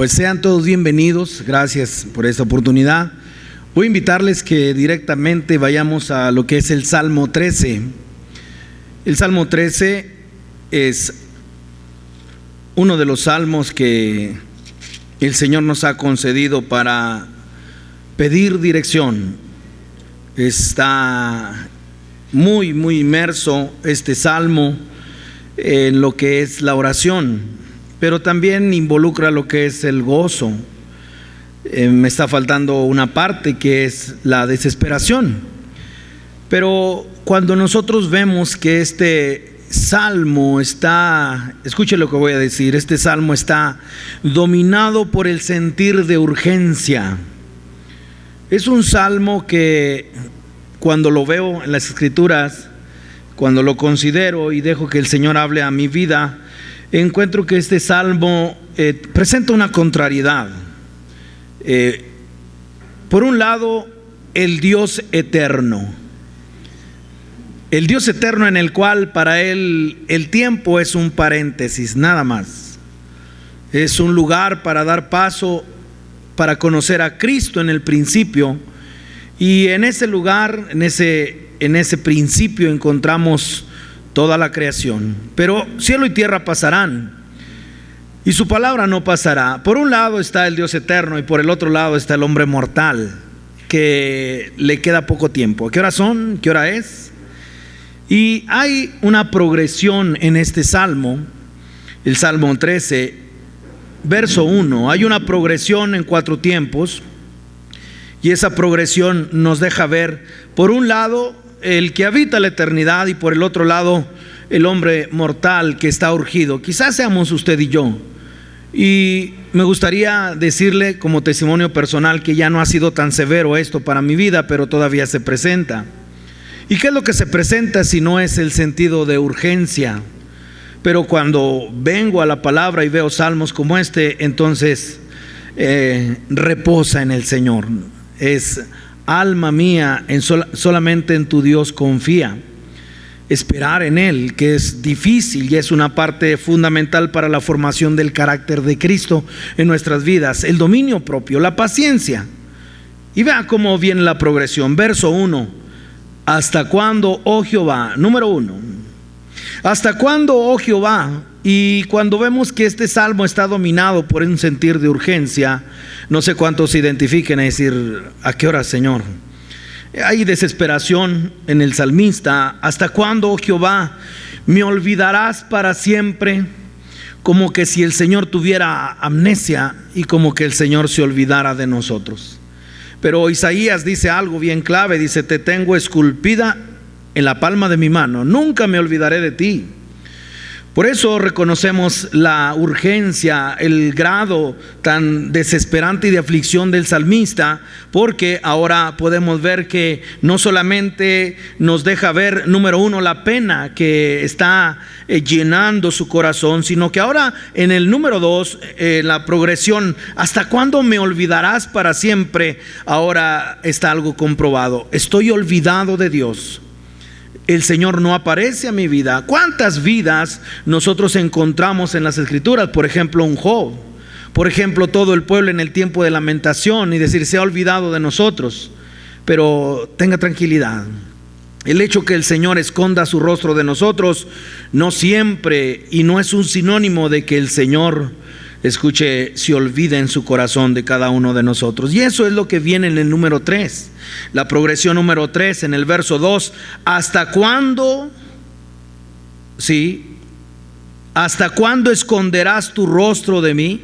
Pues sean todos bienvenidos, gracias por esta oportunidad. Voy a invitarles que directamente vayamos a lo que es el Salmo 13. El Salmo 13 es uno de los salmos que el Señor nos ha concedido para pedir dirección. Está muy inmerso este salmo en lo que es la oración, pero también involucra lo que es el gozo. Me está faltando una parte que es la desesperación. Pero cuando nosotros vemos que este salmo está, escuche lo que voy a decir, este salmo está dominado por el sentir de urgencia. Es un salmo que cuando lo veo en las Escrituras, cuando lo considero y dejo que el Señor hable a mi vida, encuentro que este salmo presenta una contrariedad. Por un lado, el Dios eterno. El Dios eterno en el cual para Él el tiempo es un paréntesis, nada más. Es un lugar para dar paso, para conocer a Cristo en el principio. Y en ese lugar, en ese principio encontramos toda la creación. Pero cielo y tierra pasarán, y su palabra no pasará. Por un lado está el Dios eterno y por el otro lado está el hombre mortal, que le queda poco tiempo. ¿Qué hora son? ¿Qué hora es? Y hay una progresión en este salmo, el Salmo 13, verso 1. Hay una progresión en 4 tiempos. Y esa progresión nos deja ver, por un lado, el que habita la eternidad y por el otro lado, el hombre mortal que está urgido. Quizás seamos usted y yo. Y me gustaría decirle como testimonio personal que ya no ha sido tan severo esto para mi vida, pero todavía se presenta. ¿Y qué es lo que se presenta si no es el sentido de urgencia? Pero cuando vengo a la palabra y veo salmos como este, entonces reposa en el Señor. Es alma mía, solamente en tu Dios confía. Esperar en Él, que es difícil y es una parte fundamental para la formación del carácter de Cristo en nuestras vidas. El dominio propio, la paciencia. Y vea cómo viene la progresión. Verso 1. ¿Hasta cuándo, oh Jehová? Número 1. ¿Hasta cuándo, oh Jehová? Y cuando vemos que este salmo está dominado por un sentir de urgencia, no sé cuántos se identifiquen a decir, ¿a qué hora, Señor? Hay desesperación en el salmista. ¿Hasta cuándo, oh Jehová, me olvidarás para siempre? Como que si el Señor tuviera amnesia y como que el Señor se olvidara de nosotros. Pero Isaías dice algo bien clave, dice, te tengo esculpida en la palma de mi mano, nunca me olvidaré de ti. Por eso reconocemos la urgencia, el grado tan desesperante y de aflicción del salmista, porque ahora podemos ver que no solamente nos deja ver, número 1, la pena que está llenando su corazón, sino que ahora en el número 2, la progresión, ¿hasta cuándo me olvidarás para siempre? Ahora está algo comprobado, estoy olvidado de Dios. El Señor no aparece a mi vida. ¿Cuántas vidas nosotros encontramos en las Escrituras? Por ejemplo, un Job. Por ejemplo, todo el pueblo en el tiempo de lamentación y decir, se ha olvidado de nosotros. Pero tenga tranquilidad. El hecho que el Señor esconda su rostro de nosotros no siempre y no es un sinónimo de que el Señor, escuche, se olvida en su corazón de cada uno de nosotros. Y eso es lo que viene en el número 3. La progresión número 3 en el verso 2. ¿Hasta cuándo? Sí. ¿Hasta cuándo esconderás tu rostro de mí?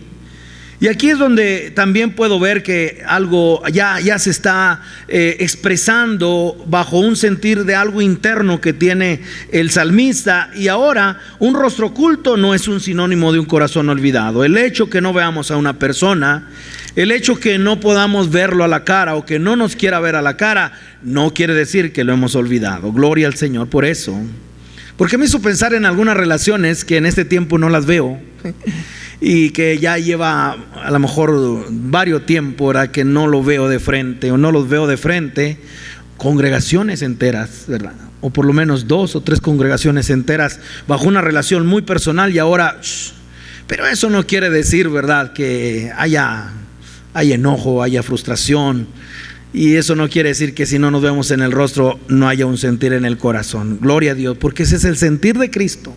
Y aquí es donde también puedo ver que algo ya se está expresando bajo un sentir de algo interno que tiene el salmista. Y ahora un rostro oculto no es un sinónimo de un corazón olvidado. El hecho que no veamos a una persona, el hecho que no podamos verlo a la cara o que no nos quiera ver a la cara, no quiere decir que lo hemos olvidado. Gloria al Señor por eso. Porque me hizo pensar en algunas relaciones que en este tiempo no las veo y que ya lleva a lo mejor varios tiempos que no lo veo de frente o no los veo de frente. Congregaciones enteras, ¿verdad? O por lo menos 2 o 3 congregaciones enteras bajo una relación muy personal y ahora Pero eso no quiere decir, ¿verdad?, que haya enojo, haya frustración. Y eso no quiere decir que si no nos vemos en el rostro no haya un sentir en el corazón. Gloria a Dios, porque ese es el sentir de Cristo.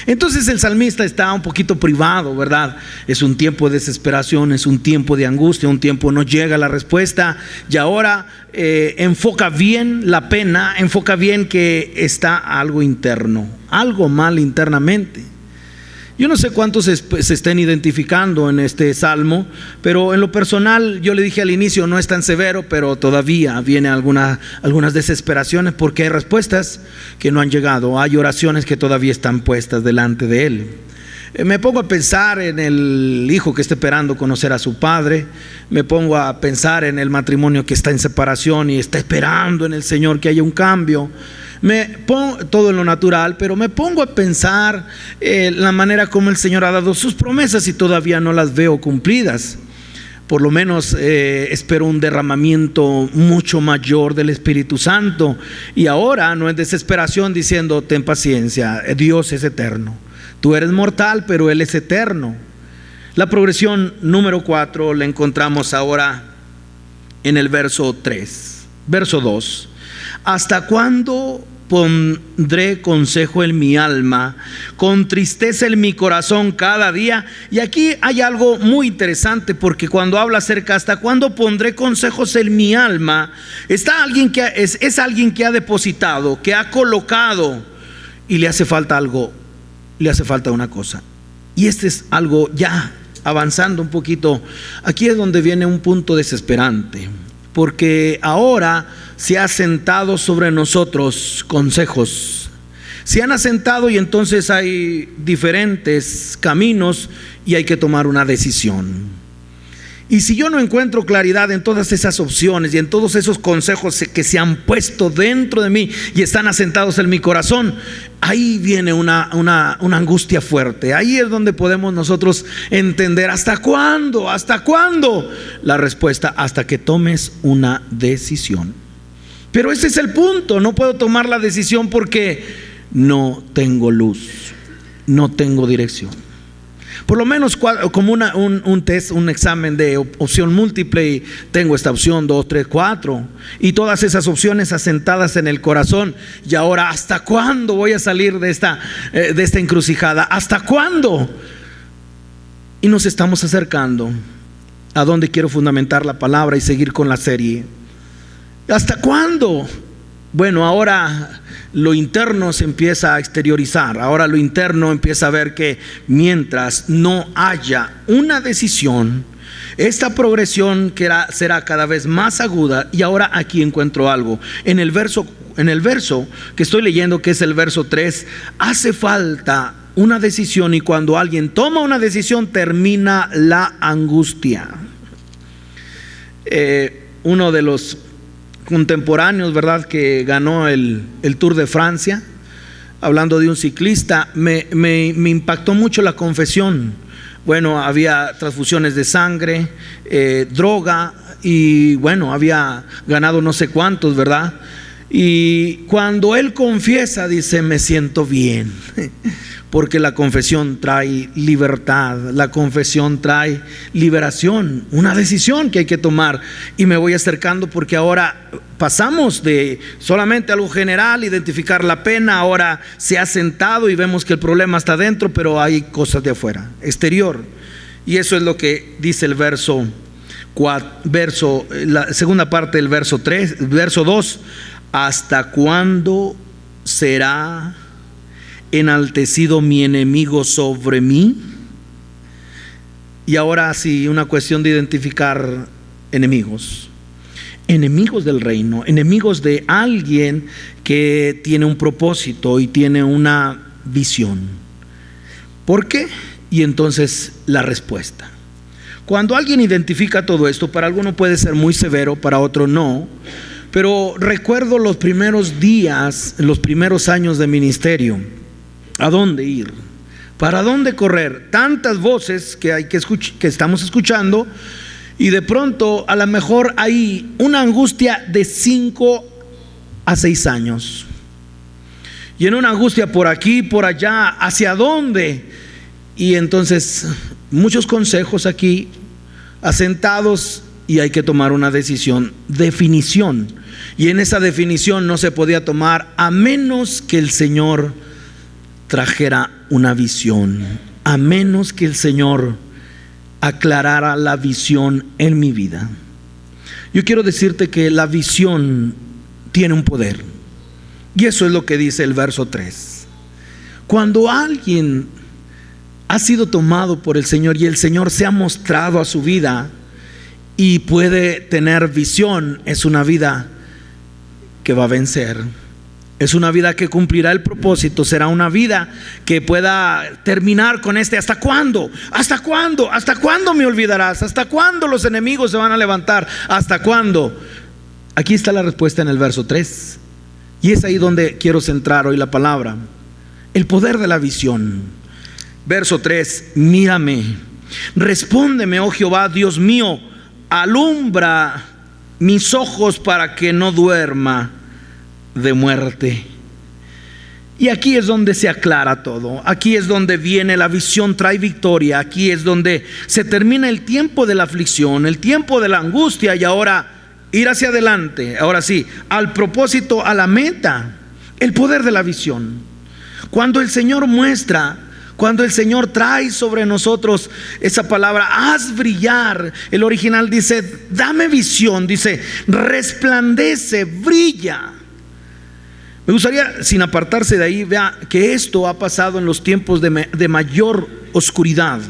Entonces el salmista está un poquito privado, ¿verdad? Es un tiempo de desesperación, es un tiempo de angustia, un tiempo no llega la respuesta. Y ahora enfoca bien la pena, enfoca bien que está algo interno, algo mal internamente. Yo no sé cuántos se estén identificando en este salmo, pero en lo personal, yo le dije al inicio, no es tan severo, pero todavía viene algunas desesperaciones, porque hay respuestas que no han llegado, hay oraciones que todavía están puestas delante de él. Me pongo a pensar en el hijo que está esperando conocer a su padre, me pongo a pensar en el matrimonio que está en separación y está esperando en el Señor que haya un cambio. Me pongo todo en lo natural, pero me pongo a pensar la manera como el Señor ha dado sus promesas y todavía no las veo cumplidas. Por lo menos espero un derramamiento mucho mayor del Espíritu Santo. Y ahora no es desesperación diciendo: ten paciencia, Dios es eterno. Tú eres mortal, pero Él es eterno. La progresión número 4 la encontramos ahora en el verso 3. Verso 2. ¿Hasta cuándo pondré consejo en mi alma, con tristeza en mi corazón cada día? Y aquí hay algo muy interesante, porque cuando habla acerca hasta cuándo pondré consejos en mi alma, está alguien que es alguien que ha depositado, que ha colocado, y le hace falta algo, le hace falta una cosa. Y este es algo ya avanzando un poquito. Aquí es donde viene un punto desesperante, porque ahora se ha asentado sobre nosotros consejos. Se han asentado y entonces hay diferentes caminos y hay que tomar una decisión. Y si yo no encuentro claridad en todas esas opciones y en todos esos consejos que se han puesto dentro de mí y están asentados en mi corazón, ahí viene una angustia fuerte. Ahí es donde podemos nosotros entender ¿hasta cuándo? ¿Hasta cuándo? La respuesta: hasta que tomes una decisión. Pero ese es el punto. No puedo tomar la decisión porque no tengo luz, no tengo dirección. Por lo menos como un test, un examen de opción múltiple, y tengo esta opción 2, 3, 4 y todas esas opciones asentadas en el corazón. Y ahora, ¿hasta cuándo voy a salir de esta encrucijada? ¿Hasta cuándo? Y nos estamos acercando a donde quiero fundamentar la palabra y seguir con la serie. ¿Hasta cuándo? Bueno, ahora lo interno se empieza a exteriorizar. Ahora lo interno empieza a ver que mientras no haya una decisión, esta progresión será cada vez más aguda. Y ahora aquí encuentro algo. En el verso que estoy leyendo, que es el verso 3, hace falta una decisión, y cuando alguien toma una decisión termina la angustia. Uno de los contemporáneos, ¿verdad?, que ganó el Tour de Francia, hablando de un ciclista, me impactó mucho la confesión. Bueno, había transfusiones de sangre, droga, y bueno, había ganado no sé cuántos, ¿verdad? Y cuando él confiesa, dice: me siento bien, porque la confesión trae libertad, la confesión trae liberación, una decisión que hay que tomar. Y me voy acercando porque ahora pasamos de solamente algo general, identificar la pena, ahora se ha sentado y vemos que el problema está dentro, pero hay cosas de afuera, exterior. Y eso es lo que dice el verso 4, la segunda parte del verso 3, verso 2. ¿Hasta cuándo será enaltecido mi enemigo sobre mí? Y ahora sí, una cuestión de identificar enemigos del reino, enemigos de alguien que tiene un propósito y tiene una visión. ¿Por qué? Y entonces la respuesta. Cuando alguien identifica todo esto, para alguno puede ser muy severo, para otro no. Pero recuerdo los primeros días, los primeros años de ministerio. ¿A dónde ir? ¿Para dónde correr? Tantas voces que estamos escuchando, y de pronto a lo mejor hay una angustia de 5 a 6 años. Y en una angustia por aquí, por allá, ¿hacia dónde? Y entonces muchos consejos aquí asentados, y hay que tomar una decisión, definición. Y en esa definición no se podía tomar a menos que el Señor trajera una visión, a menos que el Señor aclarara la visión en mi vida. Yo quiero decirte que la visión tiene un poder, y eso es lo que dice el verso 3. Cuando alguien ha sido tomado por el Señor y el Señor se ha mostrado a su vida y puede tener visión, es una vida que va a vencer, es una vida que cumplirá el propósito, será una vida que pueda terminar con ¿hasta cuándo? ¿Hasta cuándo? ¿Hasta cuándo me olvidarás? ¿Hasta cuándo los enemigos se van a levantar? ¿Hasta cuándo? Aquí está la respuesta en el verso 3, y es ahí donde quiero centrar hoy la palabra, el poder de la visión. Verso 3, mírame, respóndeme, oh Jehová, Dios mío, alumbra mis ojos para que no duerma de muerte. Y aquí es donde se aclara todo, aquí es donde viene la visión, trae victoria, aquí es donde se termina el tiempo de la aflicción, el tiempo de la angustia, y ahora ir hacia adelante, ahora sí, al propósito, a la meta, el poder de la visión. Cuando el Señor muestra, cuando el Señor trae sobre nosotros esa palabra, haz brillar, el original dice, dame visión, dice, resplandece, brilla. Me gustaría, sin apartarse de ahí, vea que esto ha pasado en los tiempos de mayor oscuridad.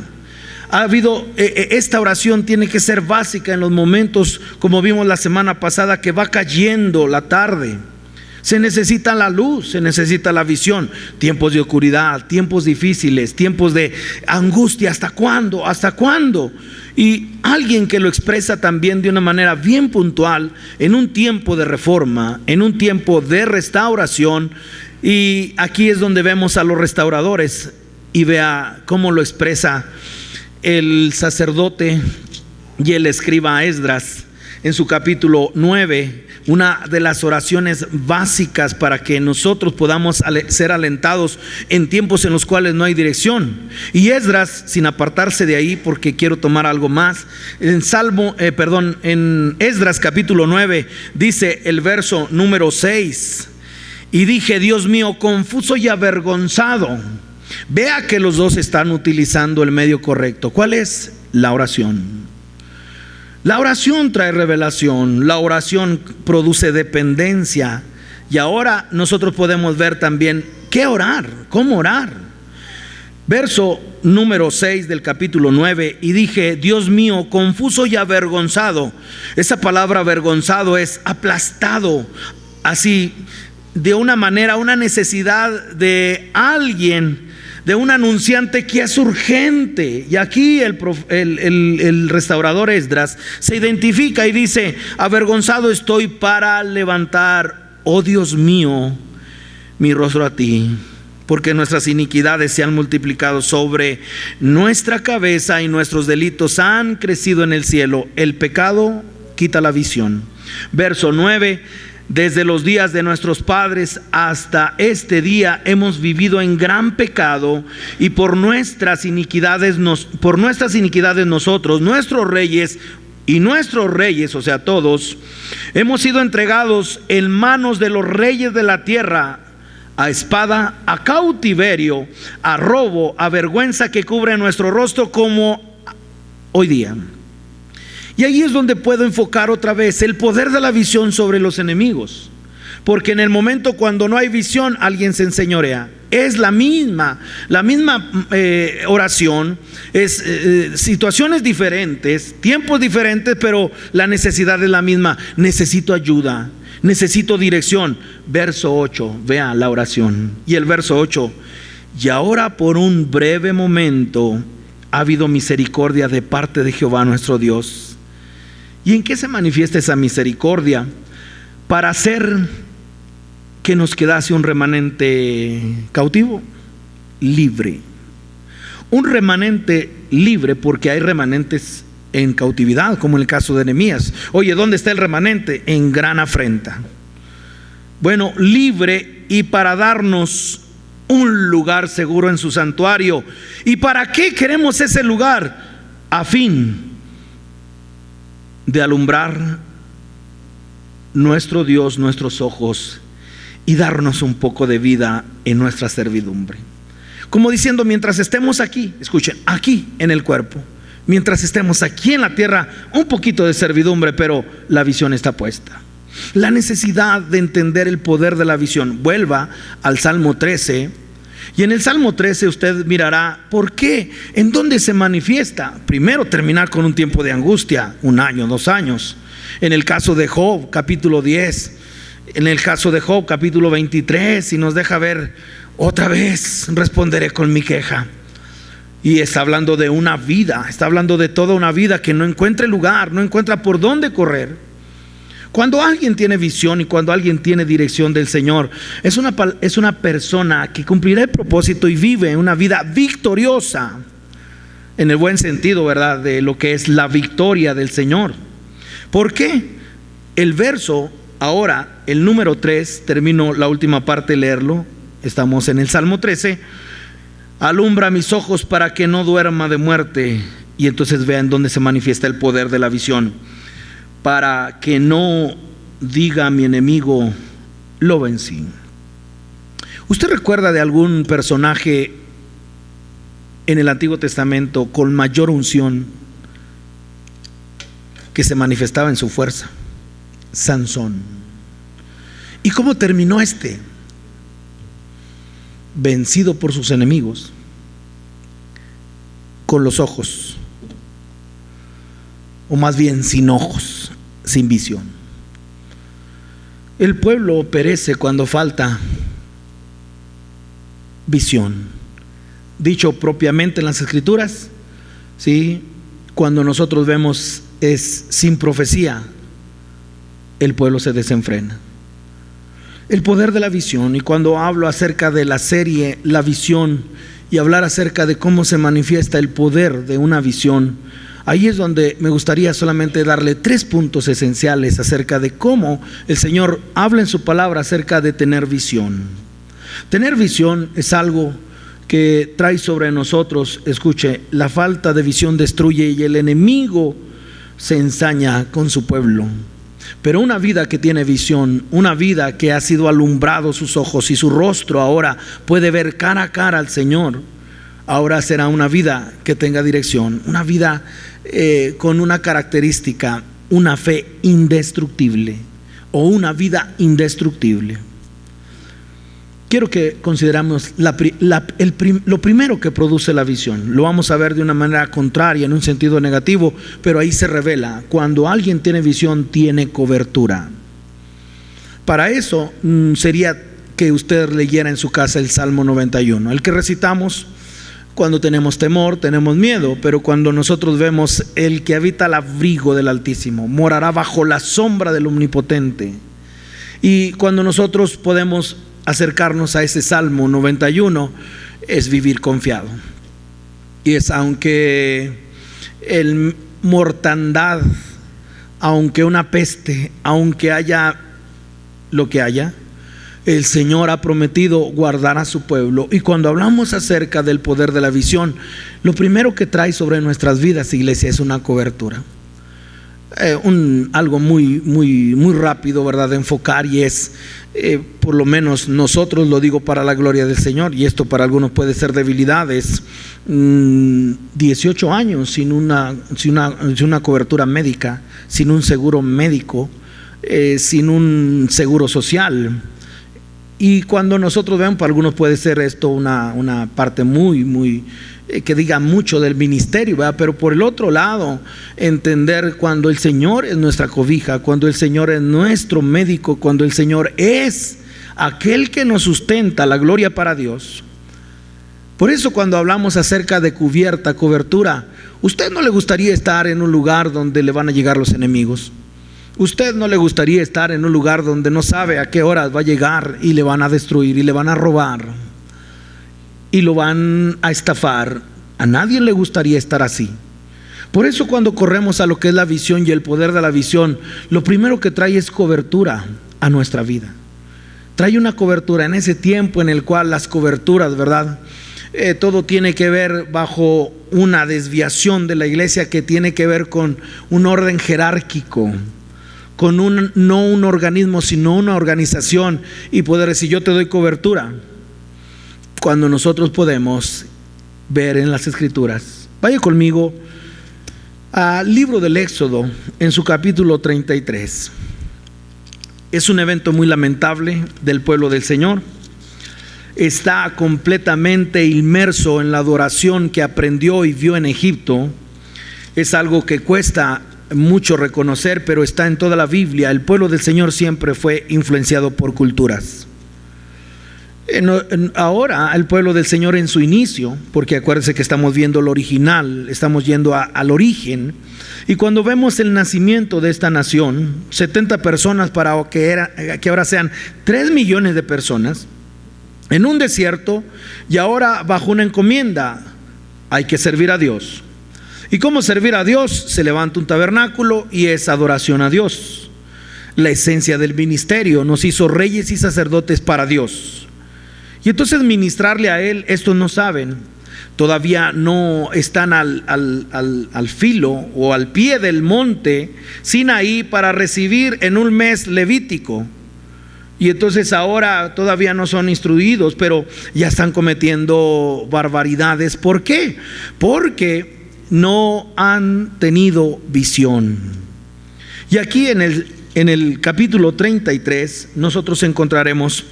Ha habido, esta oración tiene que ser básica en los momentos, como vimos la semana pasada, que va cayendo la tarde. Se necesita la luz, se necesita la visión. Tiempos de oscuridad, tiempos difíciles, tiempos de angustia. ¿Hasta cuándo? ¿Hasta cuándo? Y alguien que lo expresa también de una manera bien puntual, en un tiempo de reforma, en un tiempo de restauración. Y aquí es donde vemos a los restauradores, y vea cómo lo expresa el sacerdote y el escriba Esdras en su capítulo 9, una de las oraciones básicas para que nosotros podamos ser alentados en tiempos en los cuales no hay dirección. Y Esdras, sin apartarse de ahí, porque quiero tomar algo más, en Esdras capítulo 9 dice el verso número 6, y dije, Dios mío, confuso y avergonzado. Vea que los dos están utilizando el medio correcto. ¿Cuál es? La oración. La oración trae revelación, la oración produce dependencia, y ahora nosotros podemos ver también qué orar, cómo orar. Verso número 6 del capítulo 9, y dije, Dios mío, confuso y avergonzado. Esa palabra avergonzado es aplastado, así de una manera, una necesidad de alguien, de un anunciante que es urgente. Y aquí el restaurador Esdras se identifica y dice, avergonzado estoy para levantar, oh Dios mío, mi rostro a ti, porque nuestras iniquidades se han multiplicado sobre nuestra cabeza y nuestros delitos han crecido en el cielo. El pecado quita la visión. Verso 9, desde los días de nuestros padres hasta este día hemos vivido en gran pecado, y por nuestras iniquidades nosotros, nuestros reyes, o sea todos, hemos sido entregados en manos de los reyes de la tierra, a espada, a cautiverio, a robo, a vergüenza que cubre nuestro rostro como hoy día. Y ahí es donde puedo enfocar otra vez el poder de la visión sobre los enemigos, porque en el momento cuando no hay visión, alguien se enseñorea. Es la misma oración, es situaciones diferentes, tiempos diferentes, pero la necesidad es la misma. Necesito ayuda, necesito dirección. Verso 8, vea la oración. Y el verso 8, y ahora por un breve momento ha habido misericordia de parte de Jehová nuestro Dios. ¿Y en qué se manifiesta esa misericordia? Para hacer que nos quedase un remanente cautivo, libre. Un remanente libre, porque hay remanentes en cautividad, como en el caso de Nehemías. Oye, ¿dónde está el remanente? En gran afrenta. Bueno, libre, y para darnos un lugar seguro en su santuario. ¿Y para qué queremos ese lugar? A fin de alumbrar nuestro Dios, nuestros ojos, y darnos un poco de vida en nuestra servidumbre. Como diciendo, mientras estemos aquí, escuchen, aquí en el cuerpo, mientras estemos aquí en la tierra, un poquito de servidumbre, pero la visión está puesta. La necesidad de entender el poder de la visión. Vuelva al Salmo 13, y en el Salmo 13 usted mirará por qué, en dónde se manifiesta. Primero, terminar con un tiempo de angustia, 1 año, 2 años. En el caso de Job, capítulo 10, en el caso de Job, capítulo 23, y nos deja ver otra vez, responderé con mi queja. Y está hablando de una vida, está hablando de toda una vida que no encuentra lugar, no encuentra por dónde correr. Cuando alguien tiene visión y cuando alguien tiene dirección del Señor, es una persona que cumplirá el propósito y vive una vida victoriosa, en el buen sentido, ¿verdad?, de lo que es la victoria del Señor. ¿Por qué? El verso, ahora, el número 3, termino la última parte de leerlo, estamos en el Salmo 13, alumbra mis ojos para que no duerma de muerte. Y entonces vean dónde se manifiesta el poder de la visión. Para que no diga mi enemigo, lo vencí. ¿Usted recuerda de algún personaje en el Antiguo Testamento con mayor unción que se manifestaba en su fuerza? Sansón. ¿Y cómo terminó este? Vencido por sus enemigos, con los ojos, o más bien sin ojos, sin visión. El pueblo perece cuando falta visión. Dicho propiamente en las Escrituras, ¿sí? Cuando nosotros vemos es sin profecía, el pueblo se desenfrena. El poder de la visión. Y cuando hablo acerca de la serie La Visión y hablar acerca de cómo se manifiesta el poder de una visión, ahí es donde me gustaría solamente darle 3 puntos esenciales acerca de cómo el Señor habla en su palabra acerca de tener visión. Tener visión es algo que trae sobre nosotros, escuche, la falta de visión destruye y el enemigo se ensaña con su pueblo. Pero una vida que tiene visión, una vida que ha sido alumbrado sus ojos y su rostro ahora puede ver cara a cara al Señor, ahora será una vida que tenga dirección, una vida con una característica, una fe indestructible o una vida indestructible. Quiero que consideramos lo primero que produce la visión. Lo vamos a ver de una manera contraria, en un sentido negativo, pero ahí se revela. Cuando alguien tiene visión, tiene cobertura. Para eso sería que usted leyera en su casa el Salmo 91, el que recitamos cuando tenemos temor, tenemos miedo, pero cuando nosotros vemos el que habita al abrigo del Altísimo, morará bajo la sombra del Omnipotente. Y cuando nosotros podemos acercarnos a ese Salmo 91, es vivir confiado. Y es aunque el mortandad, aunque una peste, aunque haya lo que haya, el Señor ha prometido guardar a su pueblo. Y cuando hablamos acerca del poder de la visión, lo primero que trae sobre nuestras vidas, iglesia, es una cobertura. Algo muy rápido, ¿verdad?, de enfocar, y es por lo menos nosotros, lo digo para la gloria del Señor, y esto para algunos puede ser debilidades, 18 años sin una cobertura médica, sin un seguro médico, sin un seguro social. Y cuando nosotros vemos, para algunos puede ser esto una parte muy que diga mucho del ministerio, ¿verdad? Pero por el otro lado, entender cuando el Señor es nuestra cobija, cuando el Señor es nuestro médico, cuando el Señor es aquel que nos sustenta, la gloria para Dios. Por eso cuando hablamos acerca de cubierta, cobertura, ¿usted no le gustaría estar en un lugar donde le van a llegar los enemigos? ¿Usted no le gustaría estar en un lugar donde no sabe a qué horas va a llegar y le van a destruir y le van a robar y lo van a estafar? A nadie le gustaría estar así. Por eso cuando corremos a lo que es la visión y el poder de la visión, lo primero que trae es cobertura a nuestra vida. trae una cobertura en ese tiempo en el cual las coberturas, ¿verdad? Todo tiene que ver bajo una desviación de la iglesia que tiene que ver con un orden jerárquico, con no un organismo, sino una organización, y poder decir: yo te doy cobertura, cuando nosotros podemos ver en las Escrituras. Vaya conmigo al libro del Éxodo, en su capítulo 33. Es un evento muy lamentable del pueblo del Señor. Está completamente inmerso en la adoración que aprendió y vio en Egipto. Es algo que cuesta mucho reconocer, pero está en toda la Biblia. El pueblo del Señor siempre fue influenciado por culturas. Ahora el pueblo del Señor en su inicio, porque acuérdense que estamos viendo lo original, estamos yendo al origen, y cuando vemos el nacimiento de esta nación, 70 personas para que ahora sean 3 millones de personas, en un desierto, y ahora bajo una encomienda: hay que servir a Dios. ¿Y cómo servir a Dios? Se levanta un tabernáculo y es adoración a Dios. La esencia del ministerio: nos hizo reyes y sacerdotes para Dios. Y entonces ministrarle a Él, estos no saben, todavía no están al filo o al pie del monte Sinaí para recibir en un mes levítico. Y entonces ahora todavía no son instruidos, pero ya están cometiendo barbaridades. ¿Por qué? Porque no han tenido visión. Y aquí en el capítulo 33 nosotros encontraremos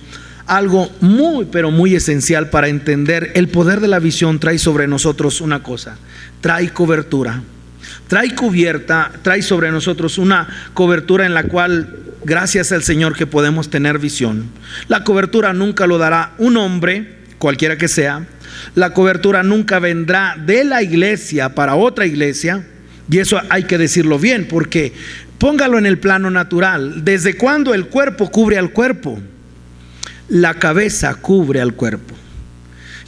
algo muy, pero muy esencial para entender el poder de la visión. Trae sobre nosotros una cosa: trae cobertura, trae cubierta, trae sobre nosotros una cobertura en la cual, gracias al Señor, que podemos tener visión. La cobertura nunca lo dará un hombre, cualquiera que sea. La cobertura nunca vendrá de la iglesia para otra iglesia, y eso hay que decirlo bien, porque póngalo en el plano natural. ¿Desde cuándo el cuerpo cubre al cuerpo? La cabeza cubre al cuerpo.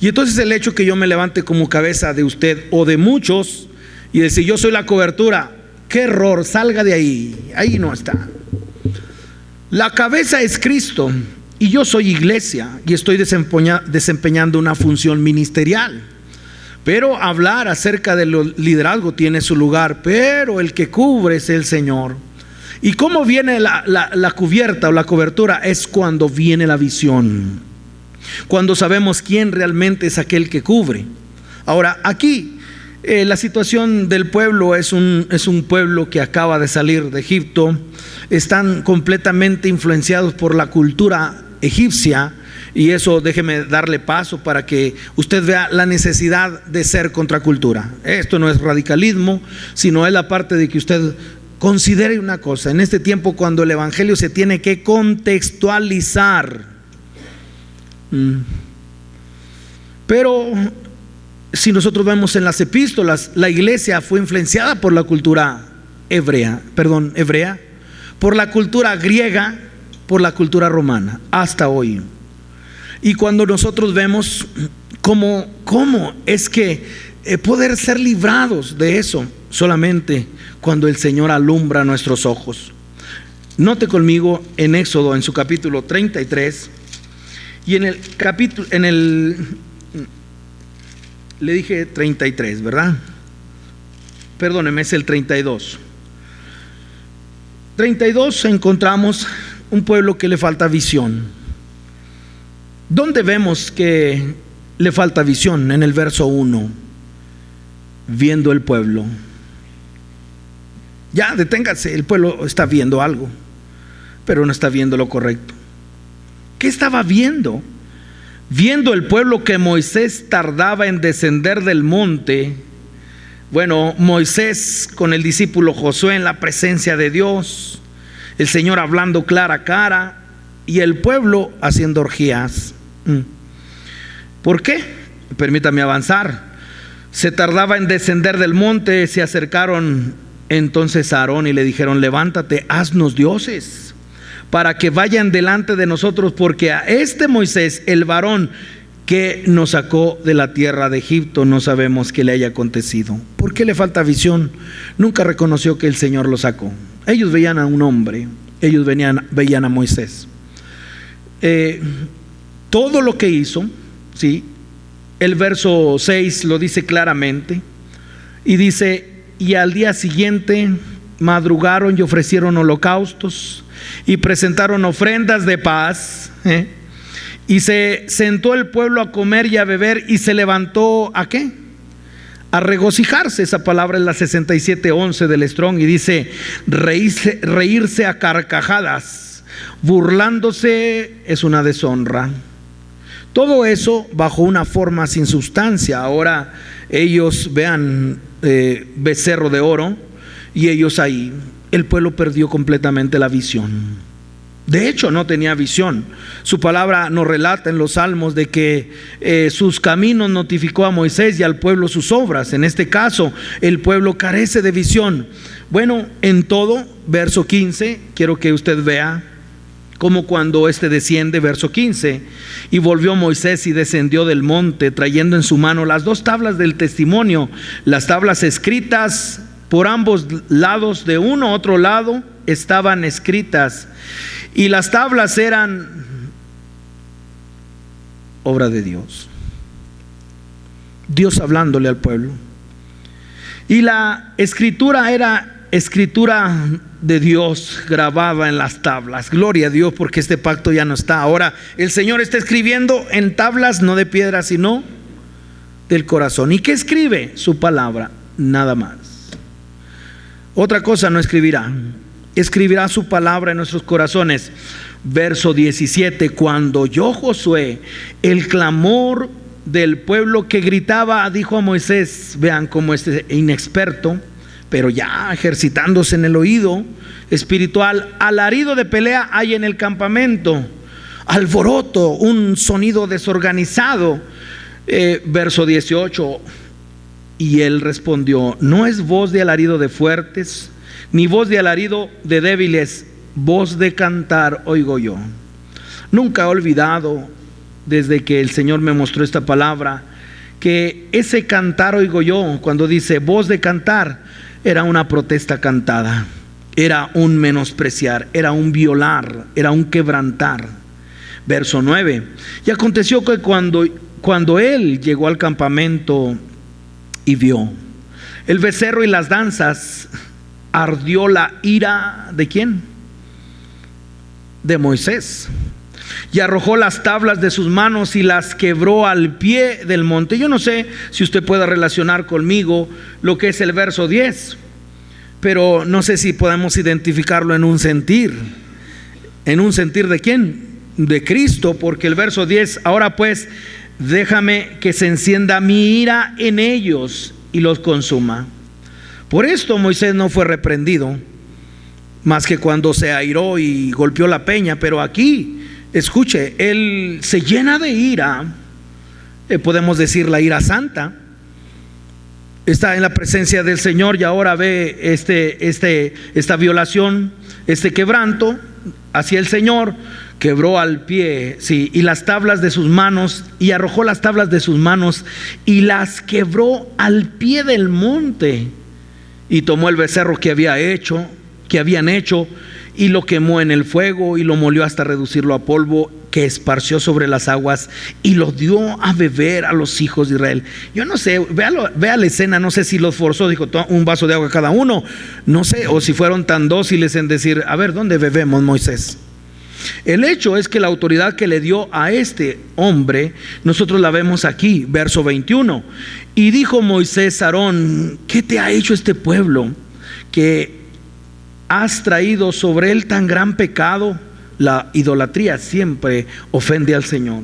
Y entonces el hecho que yo me levante como cabeza de usted o de muchos y decir: yo soy la cobertura, qué error, salga de ahí. Ahí no está. La cabeza es Cristo y yo soy iglesia y estoy desempeñando una función ministerial. Pero hablar acerca del liderazgo tiene su lugar, pero el que cubre es el Señor. ¿Y cómo viene la cubierta o la cobertura? Es cuando viene la visión, cuando sabemos quién realmente es aquel que cubre. Ahora aquí la situación del pueblo es un pueblo que acaba de salir de Egipto. Están completamente influenciados por la cultura egipcia, y eso déjeme darle paso para que usted vea la necesidad de ser contracultura. Esto no es radicalismo, sino es la parte de que usted considere una cosa: en este tiempo, cuando el evangelio se tiene que contextualizar. Pero si nosotros vemos en las epístolas, la iglesia fue influenciada por la cultura hebrea, por la cultura griega, por la cultura romana, hasta hoy. Y cuando nosotros vemos cómo es que poder ser librados de eso, solamente cuando el Señor alumbra nuestros ojos. Note conmigo en Éxodo, en su capítulo 33, y le dije 33, ¿verdad? Perdóneme, es el 32. 32 encontramos un pueblo que le falta visión. ¿Dónde vemos que le falta visión? En el verso 1, viendo el pueblo. Ya, deténgase, el pueblo está viendo algo, pero no está viendo lo correcto. ¿Qué estaba viendo? Viendo el pueblo que Moisés tardaba en descender del monte. Bueno, Moisés con el discípulo Josué en la presencia de Dios, el Señor hablando cara a cara, y el pueblo haciendo orgías. ¿Por qué? Permítame avanzar. Se tardaba en descender del monte. Se acercaron entonces a Aarón y le dijeron: levántate, haznos dioses para que vayan delante de nosotros, porque a este Moisés, el varón que nos sacó de la tierra de Egipto, no sabemos qué le haya acontecido. ¿Por qué le falta visión? Nunca reconoció que el Señor lo sacó. Ellos veían a un hombre, ellos veían a Moisés. todo lo que hizo, ¿sí? El verso 6 lo dice claramente y dice: y al día siguiente madrugaron y ofrecieron holocaustos y presentaron ofrendas de paz, y se sentó el pueblo a comer y a beber y se levantó ¿a qué? A regocijarse. Esa palabra es la 67:11 del Strong y dice reírse a carcajadas. Burlándose es una deshonra. Todo eso bajo una forma sin sustancia. Ahora ellos vean becerro de oro y ellos ahí. El pueblo perdió completamente la visión. De hecho, no tenía visión. Su palabra nos relata en los Salmos de que sus caminos notificó a Moisés y al pueblo sus obras. En este caso, el pueblo carece de visión. Bueno, en todo, verso 15, quiero que usted vea como cuando desciende, verso 15, y volvió Moisés y descendió del monte, trayendo en su mano las 2 tablas del testimonio, las tablas escritas por ambos lados, de uno a otro lado estaban escritas, y las tablas eran obra de Dios, Dios hablándole al pueblo, y la escritura era escritura de Dios grabada en las tablas. Gloria a Dios, porque este pacto ya no está. Ahora el Señor está escribiendo en tablas, no de piedra, sino del corazón. ¿Y qué escribe? Su palabra, nada más. Otra cosa no escribirá. Escribirá su palabra en nuestros corazones. Verso 17: cuando oyó Josué el clamor del pueblo que gritaba, dijo a Moisés, vean cómo inexperto, pero ya ejercitándose en el oído espiritual, alarido de pelea hay en el campamento, alboroto, un sonido desorganizado. Verso 18: y él respondió: no es voz de alarido de fuertes, ni voz de alarido de débiles, voz de cantar oigo yo. Nunca he olvidado, desde que el Señor me mostró esta palabra, que ese cantar oigo yo, cuando dice voz de cantar, era una protesta cantada, era un menospreciar, era un violar, era un quebrantar. Verso 9: y aconteció que cuando él llegó al campamento y vio el becerro y las danzas, ardió la ira ¿de quién? De Moisés, y arrojó las tablas de sus manos y las quebró al pie del monte. Yo no sé si usted pueda relacionar conmigo lo que es el verso 10, pero no sé si podemos identificarlo en un sentir. ¿En un sentir de quién? De Cristo, porque el verso 10: ahora pues, déjame que se encienda mi ira en ellos y los consuma. Por esto Moisés no fue reprendido, más que cuando se airó y golpeó la peña. Pero aquí, escuche, él se llena de ira, podemos decir la ira santa. Está en la presencia del Señor y ahora ve esta violación, este quebranto hacia el Señor. Quebró al pie, sí, y las tablas de sus manos, y arrojó las tablas de sus manos y las quebró al pie del monte. Y tomó el becerro que habían hecho, y lo quemó en el fuego y lo molió hasta reducirlo a polvo, que esparció sobre las aguas y lo dio a beber a los hijos de Israel. Yo no sé, vea la escena, no sé si los forzó, dijo un vaso de agua cada uno, no sé, o si fueron tan dóciles en decir: a ver, ¿dónde bebemos, Moisés? El hecho es que la autoridad que le dio a este hombre, nosotros la vemos aquí, verso 21. Y dijo Moisés a Aarón: ¿qué te ha hecho este pueblo que has traído sobre él tan gran pecado? La idolatría siempre ofende al Señor.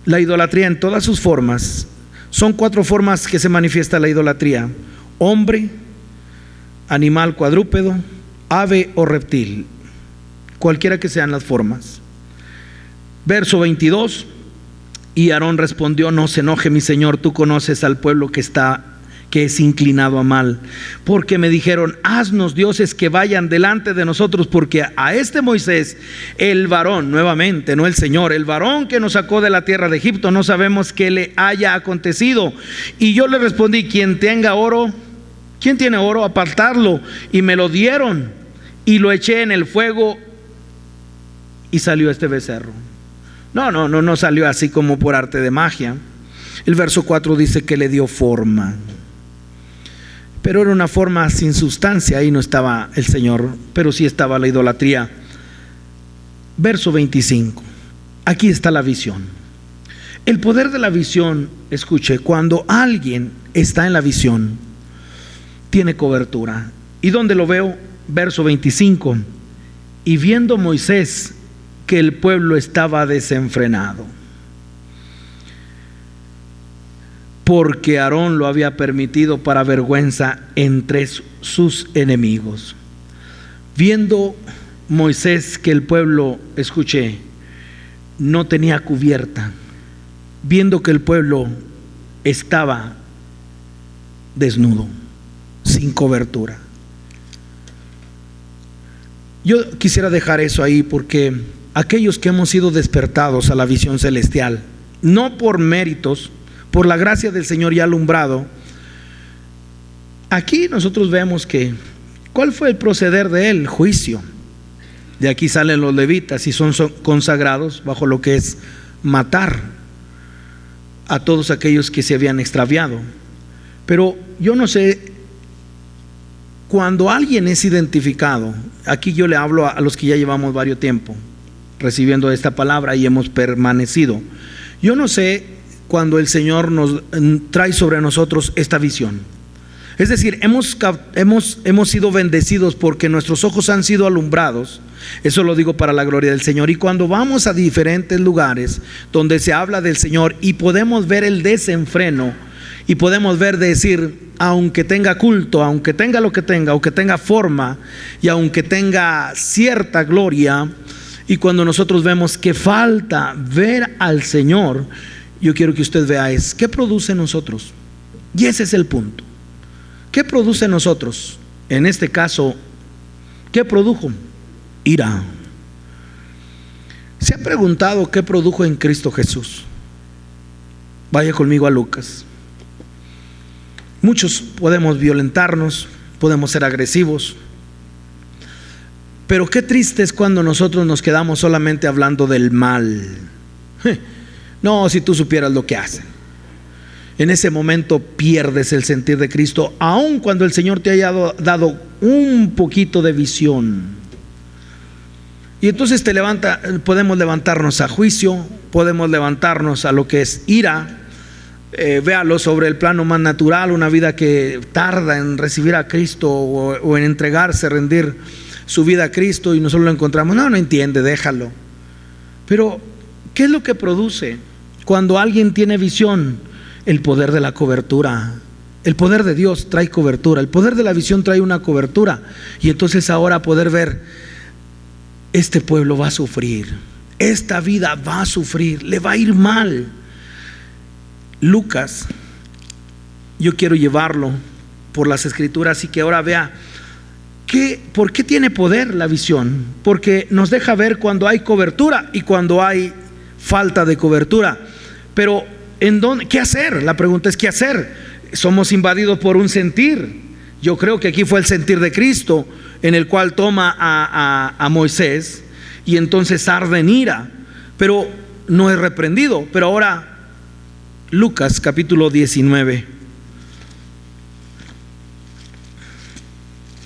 La idolatría en todas sus formas. Son 4 formas que se manifiesta la idolatría: hombre, animal cuadrúpedo, ave o reptil. Cualquiera que sean las formas. Verso 22: y Aarón respondió: no se enoje mi señor, tú conoces al pueblo que es inclinado a mal, porque me dijeron: haznos dioses que vayan delante de nosotros, porque a este Moisés, el varón, nuevamente, no el Señor, el varón que nos sacó de la tierra de Egipto, no sabemos qué le haya acontecido. Y yo le respondí: quien tenga oro, ¿quién tiene oro? Apartarlo. Y me lo dieron y lo eché en el fuego y salió este becerro. No salió así como por arte de magia. El verso 4 dice que le dio forma, pero era una forma sin sustancia. Ahí no estaba el Señor, pero sí estaba la idolatría. Verso 25, aquí está la visión. El poder de la visión, escuche, cuando alguien está en la visión, tiene cobertura. ¿Y dónde lo veo? Verso 25, y viendo Moisés que el pueblo estaba desenfrenado, porque Aarón lo había permitido para vergüenza entre sus enemigos. Viendo Moisés que el pueblo, escuché, no tenía cubierta, viendo que el pueblo estaba desnudo, sin cobertura. Yo quisiera dejar eso ahí, porque aquellos que hemos sido despertados a la visión celestial, no por méritos, por la gracia del Señor ya alumbrado, aquí nosotros vemos que, ¿cuál fue el proceder de él? Juicio. De aquí salen los levitas y son consagrados bajo lo que es matar a todos aquellos que se habían extraviado. Pero yo no sé, cuando alguien es identificado, aquí yo le hablo a los que ya llevamos varios tiempo recibiendo esta palabra y hemos permanecido. Yo no sé cuando el Señor nos trae sobre nosotros esta visión. Es decir, hemos sido bendecidos porque nuestros ojos han sido alumbrados. Eso lo digo para la gloria del Señor. Y cuando vamos a diferentes lugares donde se habla del Señor y podemos ver el desenfreno, y podemos ver, decir, aunque tenga culto, aunque tenga lo que tenga, aunque tenga forma y aunque tenga cierta gloria, y cuando nosotros vemos que falta ver al Señor, yo quiero que usted vea ¿qué produce en nosotros? Y ese es el punto. ¿Qué produce en nosotros? En este caso, ¿qué produjo? Ira. ¿Se ha preguntado qué produjo en Cristo Jesús? Vaya conmigo a Lucas. Muchos podemos violentarnos, podemos ser agresivos, pero qué triste es cuando nosotros nos quedamos solamente hablando del mal. No, si tú supieras lo que hacen. En ese momento pierdes el sentir de Cristo, aun cuando el Señor te haya dado un poquito de visión. Y entonces podemos levantarnos a juicio, podemos levantarnos a lo que es ira. Véalo sobre el plano más natural, una vida que tarda en recibir a Cristo o en entregarse, rendir su vida a Cristo, y nosotros lo encontramos, no entiende, déjalo. Pero ¿qué es lo que produce cuando alguien tiene visión? El poder de la cobertura. El poder de Dios trae cobertura, el poder de la visión trae una cobertura. Y entonces ahora poder ver, este pueblo va a sufrir, esta vida va a sufrir, le va a ir mal. Lucas, yo quiero llevarlo por las escrituras y que ahora vea ¿por qué tiene poder la visión? Porque nos deja ver cuando hay cobertura y cuando hay falta de cobertura. Pero ¿en dónde? ¿Qué hacer? La pregunta es ¿qué hacer? Somos invadidos por un sentir. Yo creo que aquí fue el sentir de Cristo, en el cual toma a Moisés y entonces arde en ira, pero no es reprendido. Pero ahora Lucas capítulo 19.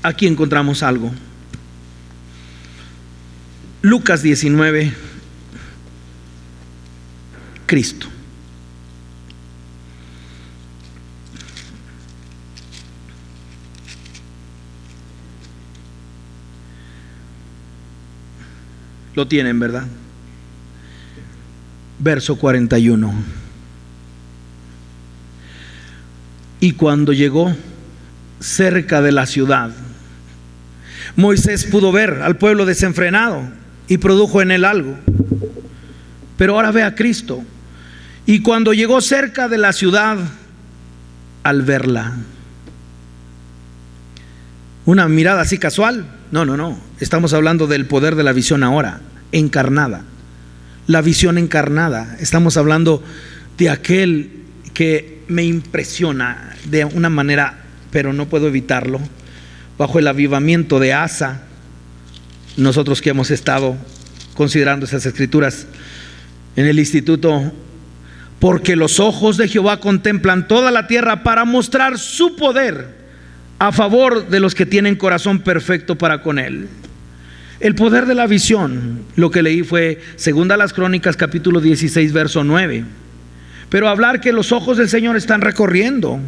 Aquí encontramos algo. Lucas 19. Cristo. Lo tienen, ¿verdad? Verso 41. Y cuando llegó cerca de la ciudad, Moisés pudo ver al pueblo desenfrenado y produjo en él algo. Pero ahora ve a Cristo. Y cuando llegó cerca de la ciudad, al verla, una mirada así casual, no, estamos hablando del poder de la visión ahora, encarnada, la visión encarnada. Estamos hablando de aquel que me impresiona de una manera, pero no puedo evitarlo, bajo el avivamiento de Asa. Nosotros que hemos estado considerando esas escrituras, en el instituto, porque los ojos de Jehová contemplan toda la tierra para mostrar su poder a favor de los que tienen corazón perfecto para con Él. El poder de la visión, lo que leí fue segunda las Crónicas capítulo 16 verso 9. Pero hablar que los ojos del Señor están recorriendo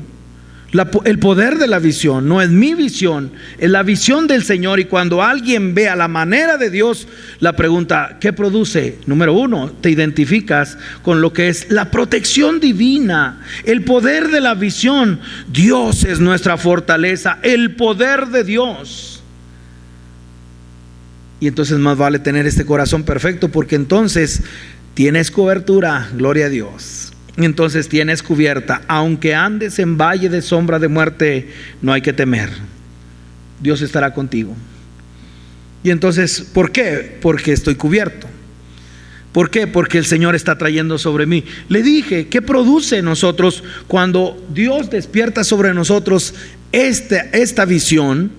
el poder de la visión, no es mi visión, es la visión del Señor. Y cuando alguien ve a la manera de Dios, la pregunta, ¿qué produce? Número uno, te identificas con lo que es la protección divina, el poder de la visión. Dios es nuestra fortaleza, el poder de Dios. Y entonces más vale tener este corazón perfecto, porque entonces tienes cobertura, gloria a Dios. Entonces tienes cubierta, aunque andes en valle de sombra de muerte, no hay que temer, Dios estará contigo. Y entonces, ¿por qué? Porque estoy cubierto. ¿Por qué? Porque el Señor está trayendo sobre mí. Le dije, ¿qué produce en nosotros cuando Dios despierta sobre nosotros esta visión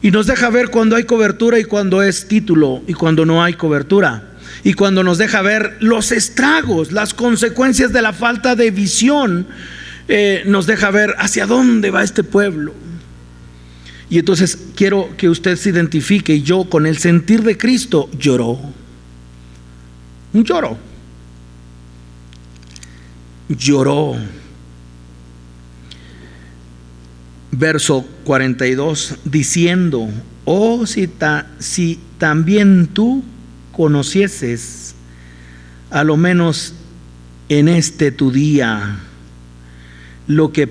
y nos deja ver cuando hay cobertura y cuando es título y cuando no hay cobertura? Y cuando nos deja ver los estragos, las consecuencias de la falta de visión, nos deja ver hacia dónde va este pueblo. Y entonces quiero que usted se identifique. Y yo, con el sentir de Cristo, lloró. Lloró. Verso 42, diciendo: oh, si también tú conocieses, a lo menos en este tu día, lo que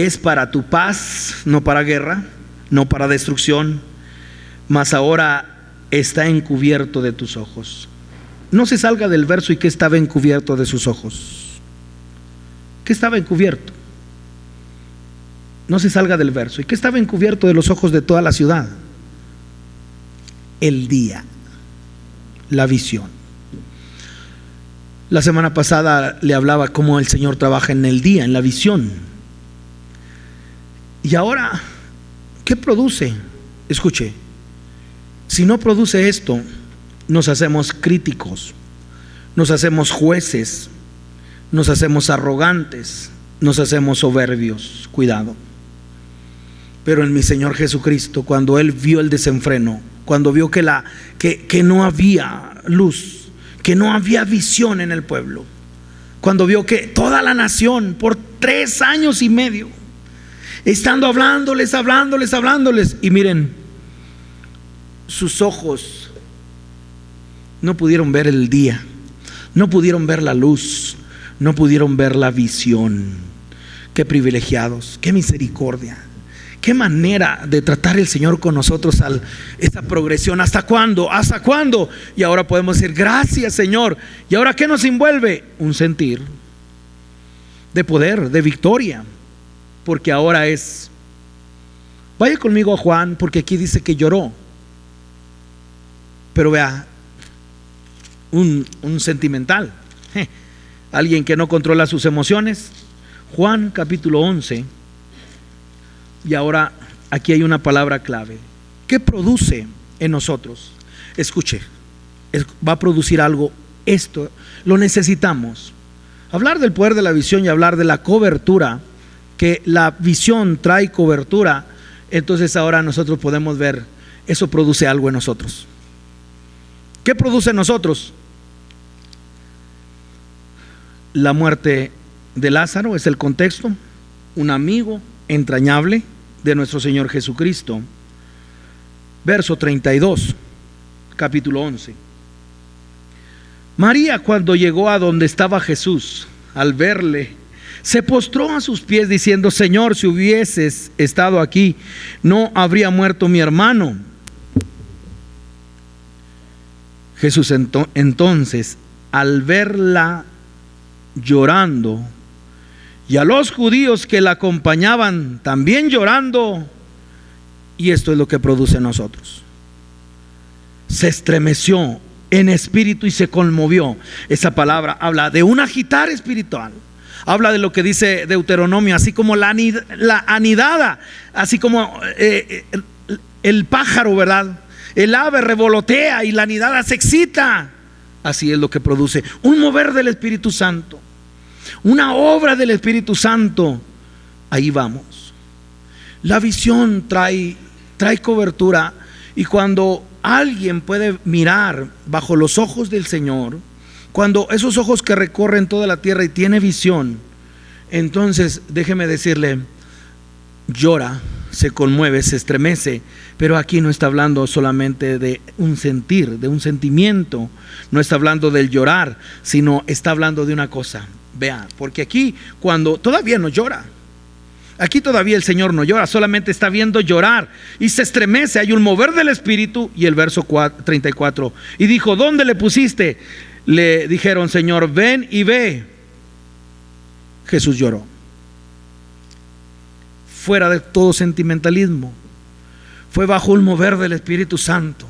es para tu paz, no para guerra, no para destrucción, mas ahora está encubierto de tus ojos. No se salga del verso. ¿Y qué estaba encubierto de sus ojos? ¿Qué estaba encubierto? No se salga del verso. ¿Y qué estaba encubierto de los ojos de toda la ciudad? El día, la visión. La semana pasada le hablaba cómo el Señor trabaja en el día, en la visión. Y ahora, ¿qué produce? Escuche, si no produce esto, nos hacemos críticos, nos hacemos jueces, nos hacemos arrogantes, nos hacemos soberbios. Cuidado. Pero en mi Señor Jesucristo, cuando Él vio el desenfreno, cuando vio que no había luz, que no había visión en el pueblo, cuando vio que toda la nación por 3 años y medio, estando hablándoles, y miren, sus ojos no pudieron ver el día, no pudieron ver la luz, no pudieron ver la visión. Qué privilegiados, qué misericordia. Qué manera de tratar el Señor con nosotros, esa progresión. ¿Hasta cuándo? ¿Hasta cuándo? Y ahora podemos decir, gracias, Señor. ¿Y ahora qué nos envuelve? Un sentir de poder, de victoria. Porque ahora vaya conmigo a Juan, porque aquí dice que lloró. Pero vea, un sentimental, alguien que no controla sus emociones. Juan capítulo 11. Y ahora aquí hay una palabra clave. ¿Qué produce en nosotros? Escuche, va a producir algo. Esto lo necesitamos. Hablar del poder de la visión y hablar de la cobertura, que la visión trae cobertura. Entonces ahora nosotros podemos ver, eso produce algo en nosotros. ¿Qué produce en nosotros? La muerte de Lázaro es el contexto. Un amigo entrañable de nuestro Señor Jesucristo. Verso 32, capítulo 11. María, cuando llegó a donde estaba Jesús, al verle, se postró a sus pies diciendo: Señor, si hubieses estado aquí, no habría muerto mi hermano. Jesús entonces, al verla llorando, y a los judíos que la acompañaban también llorando, y esto es lo que produce en nosotros, se estremeció en espíritu y se conmovió. Esa palabra habla de un agitar espiritual, habla de lo que dice Deuteronomio, así como la anidada, así como el pájaro, ¿verdad? El ave revolotea y la nidada se excita. Así es lo que produce un mover del Espíritu Santo, una obra del Espíritu Santo. Ahí vamos. La visión trae cobertura, y cuando alguien puede mirar bajo los ojos del Señor, cuando esos ojos que recorren toda la tierra y tiene visión, entonces déjeme decirle, llora, se conmueve, se estremece. Pero aquí no está hablando solamente de un sentir, de un sentimiento, no está hablando del llorar, sino está hablando de una cosa. Vea, porque aquí cuando todavía no llora, aquí todavía el Señor no llora, solamente está viendo llorar y se estremece, hay un mover del Espíritu. Y el verso 34, y dijo: ¿dónde le pusiste? Le dijeron: Señor, ven y ve. Jesús lloró. Fuera de todo sentimentalismo, fue bajo un mover del Espíritu Santo,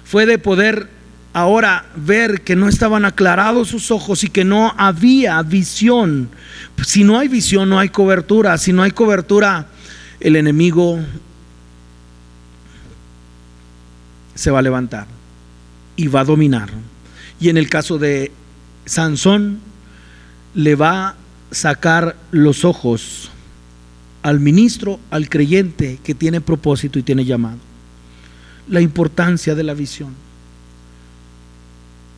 fue de poder ahora ver que no estaban aclarados sus ojos y que no había visión. Si no hay visión, no hay cobertura. Si no hay cobertura, el enemigo se va a levantar y va a dominar. Y en el caso de Sansón, le va a sacar los ojos al ministro, al creyente que tiene propósito y tiene llamado. La importancia de la visión.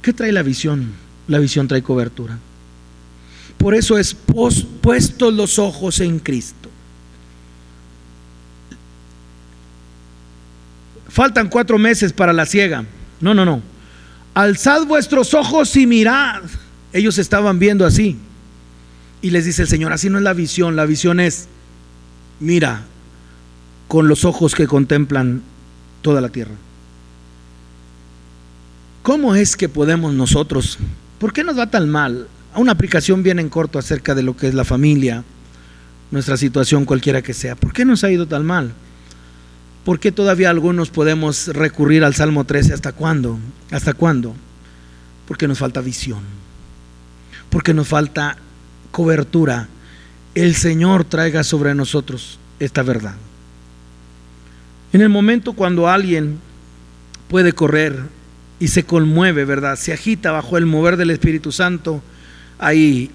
¿Qué trae la visión? La visión trae cobertura. Por eso es puestos los ojos en Cristo. Faltan 4 meses para la siega. No. Alzad vuestros ojos y mirad. Ellos estaban viendo así. Y les dice el Señor: así no es la visión. La visión es: mira con los ojos que contemplan toda la tierra. ¿Cómo es que podemos nosotros? ¿Por qué nos va tan mal? Una aplicación bien en corto acerca de lo que es la familia, nuestra situación cualquiera que sea. ¿Por qué nos ha ido tan mal? ¿Por qué todavía algunos podemos recurrir al Salmo 13? ¿Hasta cuándo? ¿Hasta cuándo? Porque nos falta visión, porque nos falta cobertura. El Señor traiga sobre nosotros esta verdad. En el momento cuando alguien puede correr y se conmueve, ¿verdad?, se agita bajo el mover del Espíritu Santo, ahí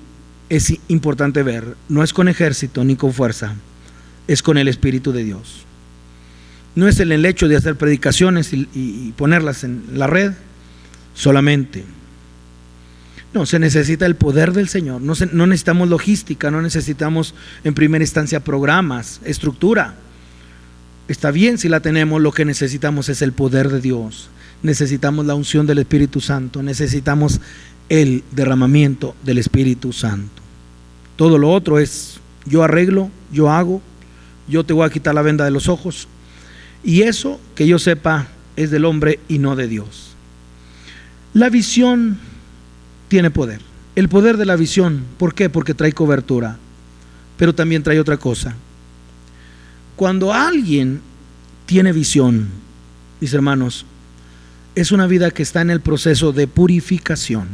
es importante ver, no es con ejército ni con fuerza, es con el Espíritu de Dios. No es en el hecho de hacer predicaciones y ponerlas en la red solamente. No, se necesita el poder del Señor. No necesitamos logística, no necesitamos en primera instancia programas, estructura. Está bien si la tenemos, lo que necesitamos es el poder de Dios. Necesitamos la unción del Espíritu Santo, necesitamos el derramamiento del Espíritu Santo. Todo lo otro es: yo arreglo, yo hago, yo te voy a quitar la venda de los ojos. Y eso, que yo sepa, es del hombre y no de Dios. La visión tiene poder. El poder de la visión, ¿por qué? Porque trae cobertura, pero también trae otra cosa. Cuando alguien tiene visión, mis hermanos, es una vida que está en el proceso de purificación.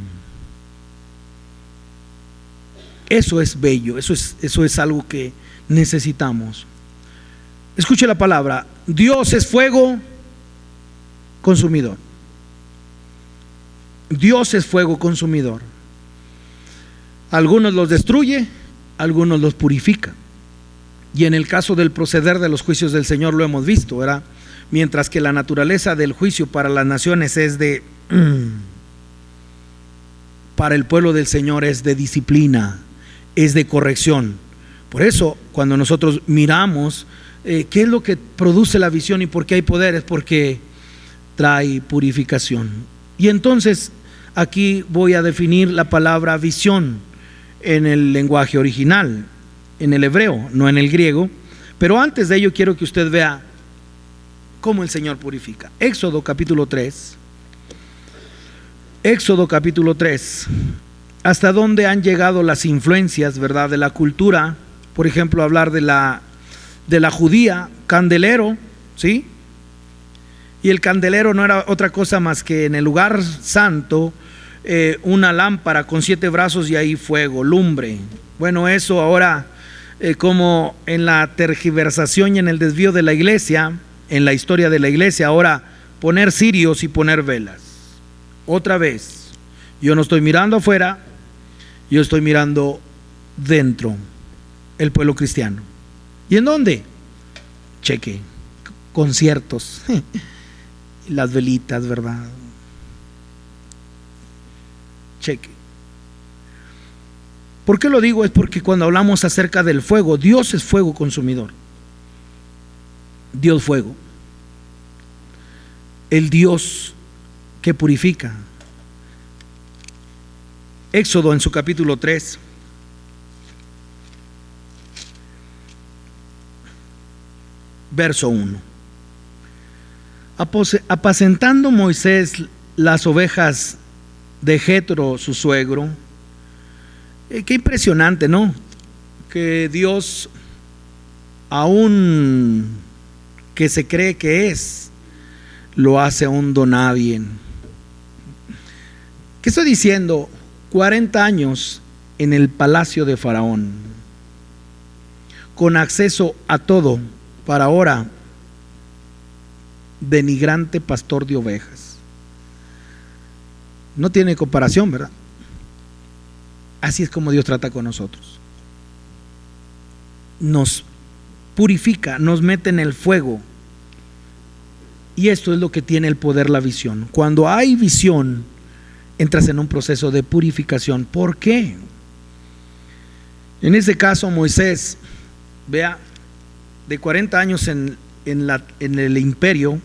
Eso es bello, eso es algo que necesitamos. Escuche la palabra: Dios es fuego consumidor. Dios es fuego consumidor. Algunos los destruye, algunos los purifica. Y en el caso del proceder de los juicios del Señor lo hemos visto, ¿verdad? Mientras que la naturaleza del juicio para las naciones es para el pueblo del Señor es de disciplina, es de corrección. Por eso, cuando nosotros miramos ¿qué es lo que produce la visión y por qué hay poder? Es porque trae purificación. Y entonces aquí voy a definir la palabra visión en el lenguaje original, en el hebreo, no en el griego. Pero antes de ello quiero que usted vea cómo el Señor purifica. Éxodo capítulo 3. Éxodo capítulo 3. Hasta dónde han llegado las influencias, ¿verdad?, de la cultura. Por ejemplo, hablar de la judía, candelero, ¿sí? Y el candelero no era otra cosa más que en el lugar santo una lámpara con 7 brazos y ahí fuego, lumbre. Bueno, eso ahora como en la tergiversación y en el desvío de la iglesia, en la historia de la iglesia, ahora poner cirios y poner velas. Otra vez, Yo no estoy mirando afuera, yo estoy mirando dentro, el pueblo cristiano. ¿Y en dónde? Cheque, conciertos, las velitas, ¿verdad? Cheque. ¿Por qué lo digo? Es porque cuando hablamos acerca del fuego, Dios es fuego consumidor. Dios fuego. El Dios que purifica. Éxodo en su capítulo 3. Verso 1. Apacentando Moisés las ovejas de Jetro, su suegro. Qué impresionante, ¿no? Que Dios, aún que se cree que es, lo hace a un don nadie. ¿Qué estoy diciendo? 40 años en el palacio de Faraón, con acceso a todo, para ahora denigrante pastor de ovejas. No tiene comparación, ¿verdad? Así es como Dios trata con nosotros. Nos purifica, nos mete en el fuego. Y esto es lo que tiene el poder, la visión. Cuando hay visión, entras en un proceso de purificación. ¿Por qué? En este caso, Moisés, vea, de 40 años en el imperio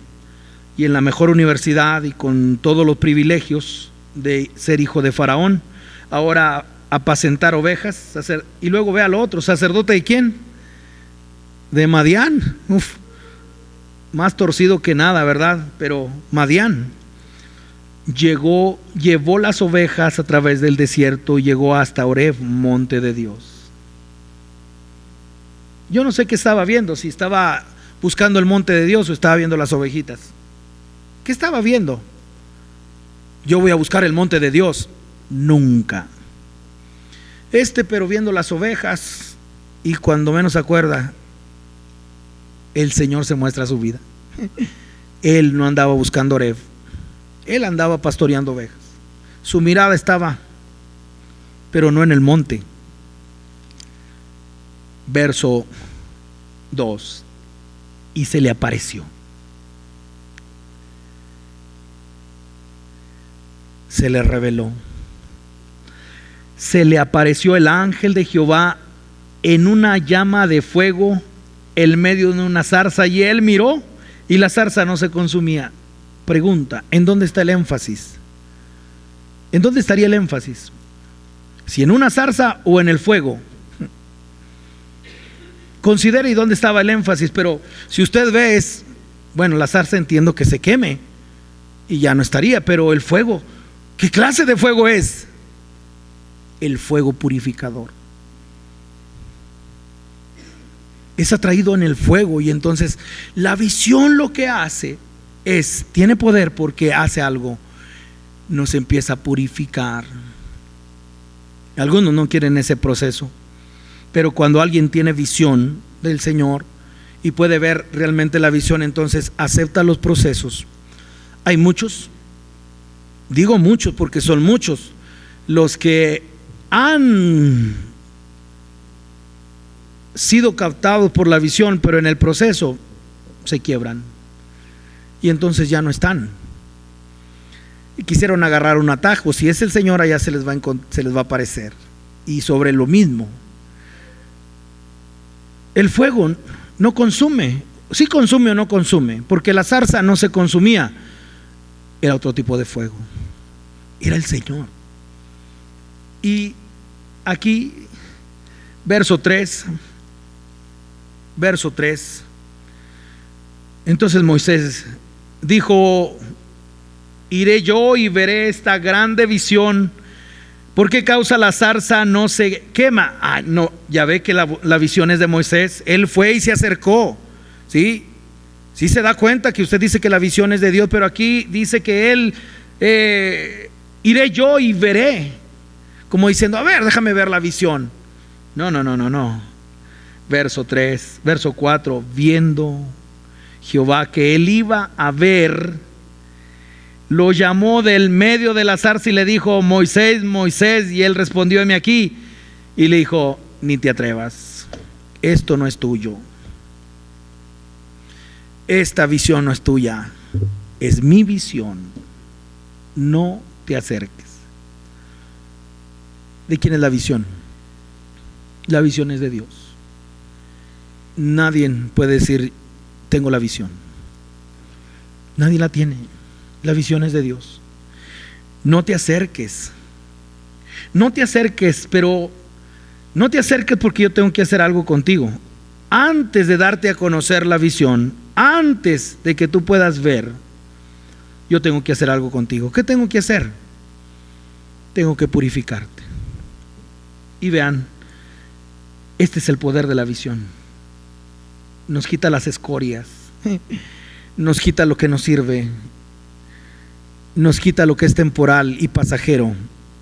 y en la mejor universidad y con todos los privilegios de ser hijo de Faraón, ahora apacentar ovejas, y luego vea lo otro, sacerdote de quién, de Madián. Más torcido que nada, ¿verdad? Pero Madián llevó las ovejas a través del desierto y llegó hasta Oreb, monte de Dios. Yo no sé qué estaba viendo, si estaba buscando el monte de Dios o estaba viendo las ovejitas. ¿Qué estaba viendo? Yo voy a buscar el monte de Dios. Nunca. Pero viendo las ovejas, y cuando menos se acuerda, el Señor se muestra su vida. Él no andaba buscando Oreb, él andaba pastoreando ovejas. Su mirada estaba, pero no en el monte. Verso 2. Y se le apareció. Se le reveló. Se le apareció el ángel de Jehová en una llama de fuego en medio de una zarza, y él miró y la zarza no se consumía. Pregunta, ¿en dónde está el énfasis? ¿En dónde estaría el énfasis? ¿Si en una zarza o en el fuego? Considere y dónde estaba el énfasis. Pero si usted ve, la zarza entiendo que se queme y ya no estaría, pero el fuego, ¿qué clase de fuego es? El fuego purificador. Es atraído en el fuego, y entonces la visión lo que hace tiene poder porque hace algo, nos empieza a purificar. Algunos no quieren ese proceso, pero cuando alguien tiene visión del Señor y puede ver realmente la visión, entonces acepta los procesos. Hay muchos, digo muchos porque son muchos, los que han sido captados por la visión, pero en el proceso se quiebran y entonces ya no están. Y quisieron agarrar un atajo. Si es el Señor, allá se les va a aparecer. Y sobre lo mismo, el fuego no consume. Sí consume o no consume, porque la zarza no se consumía. Era otro tipo de fuego. Era el Señor. Y aquí, verso 3. Entonces Moisés dijo: iré yo y veré esta grande visión. ¿Por qué causa la zarza no se quema? No, ya ve que la visión es de Moisés. Él fue y se acercó. ¿Sí? Sí se da cuenta que usted dice que la visión es de Dios, pero aquí dice que él, iré yo y veré. Como diciendo, a ver, déjame ver la visión. No. Verso 4, viendo Jehová que él iba a ver lo llamó del medio de la zarza y le dijo: Moisés, Moisés. Y él respondió: heme aquí. Y le dijo: ni te atrevas, esto no es tuyo, esta visión no es tuya, es mi visión, no te acerques. ¿De quién es la visión? La visión es de Dios. Nadie puede decir: tengo la visión. Nadie la tiene. La visión es de Dios. No te acerques. No te acerques, pero no te acerques porque yo tengo que hacer algo contigo. Antes de darte a conocer la visión, antes de que tú puedas ver, yo tengo que hacer algo contigo. ¿Qué tengo que hacer? Tengo que purificarte. Y vean, este es el poder de la visión. Nos quita las escorias, nos quita lo que nos sirve, nos quita lo que es temporal y pasajero,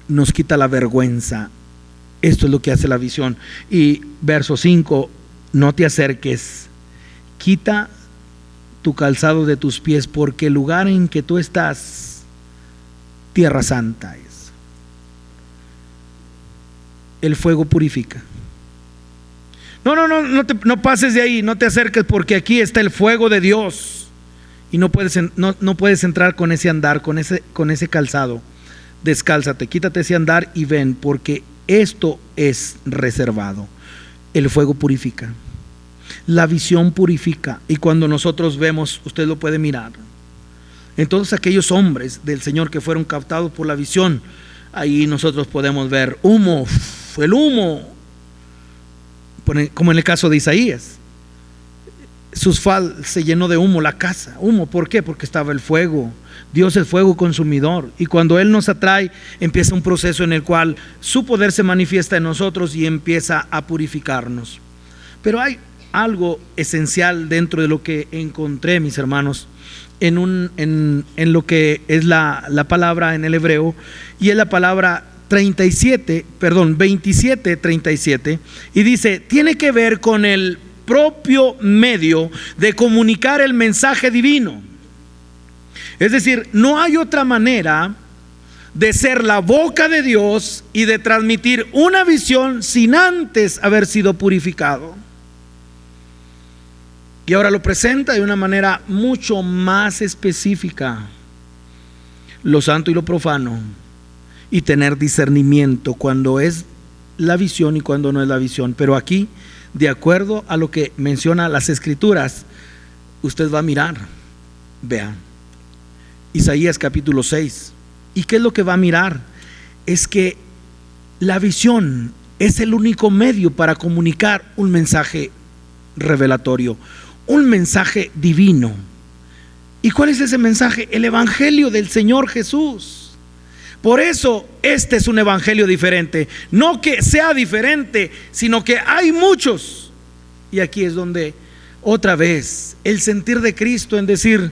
nos quita la vergüenza. Esto es lo que hace la visión. Y verso 5: no te acerques, quita tu calzado de tus pies, porque el lugar en que tú estás, tierra santa es. El fuego purifica. No pases de ahí, no te acerques, porque aquí está el fuego de Dios. Y no puedes entrar con ese andar, con ese calzado. Descálzate, quítate ese andar y ven, porque esto es reservado. El fuego purifica, la visión purifica. Y cuando nosotros vemos, usted lo puede mirar, en todos aquellos hombres del Señor que fueron captados por la visión, ahí nosotros podemos ver humo, el humo, como en el caso de Isaías. Sus fal se llenó de humo la casa. Humo, ¿por qué? Porque estaba el fuego. Dios es fuego consumidor, y cuando Él nos atrae, empieza un proceso en el cual su poder se manifiesta en nosotros y empieza a purificarnos. Pero hay algo esencial dentro de lo que encontré, mis hermanos, en lo que es la palabra en el hebreo, y es la palabra 27:37, y dice: tiene que ver con el propio medio de comunicar el mensaje divino. Es decir, no hay otra manera de ser la boca de Dios y de transmitir una visión sin antes haber sido purificado. Y ahora lo presenta de una manera mucho más específica: lo santo y lo profano, y tener discernimiento cuando es la visión y cuando no es la visión. Pero aquí, de acuerdo a lo que menciona las Escrituras, usted va a mirar. Vean Isaías capítulo 6. ¿Y qué es lo que va a mirar? Es que la visión es el único medio para comunicar un mensaje revelatorio, un mensaje divino. ¿Y cuál es ese mensaje? El evangelio del Señor Jesús. Por eso este es un evangelio diferente. No que sea diferente, sino que hay muchos. Y aquí es donde otra vez el sentir de Cristo en decir: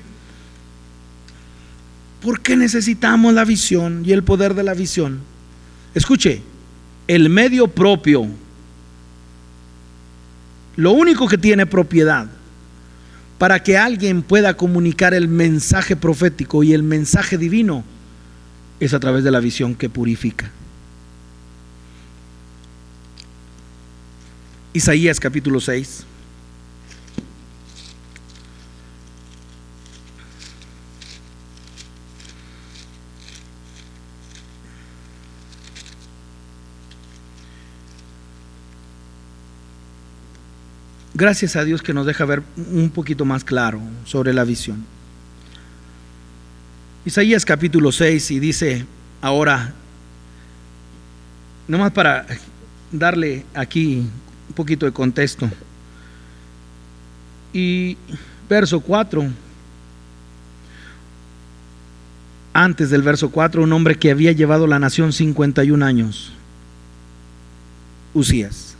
¿por qué necesitamos la visión y el poder de la visión? Escuche, el medio propio, lo único que tiene propiedad para que alguien pueda comunicar el mensaje profético y el mensaje divino, es a través de la visión que purifica. Isaías capítulo 6. Gracias a Dios que nos deja ver un poquito más claro sobre la visión. Isaías capítulo 6, y dice ahora, nomás para darle aquí un poquito de contexto, y verso 4, antes del verso 4, un hombre que había llevado la nación 51 años, Uzías.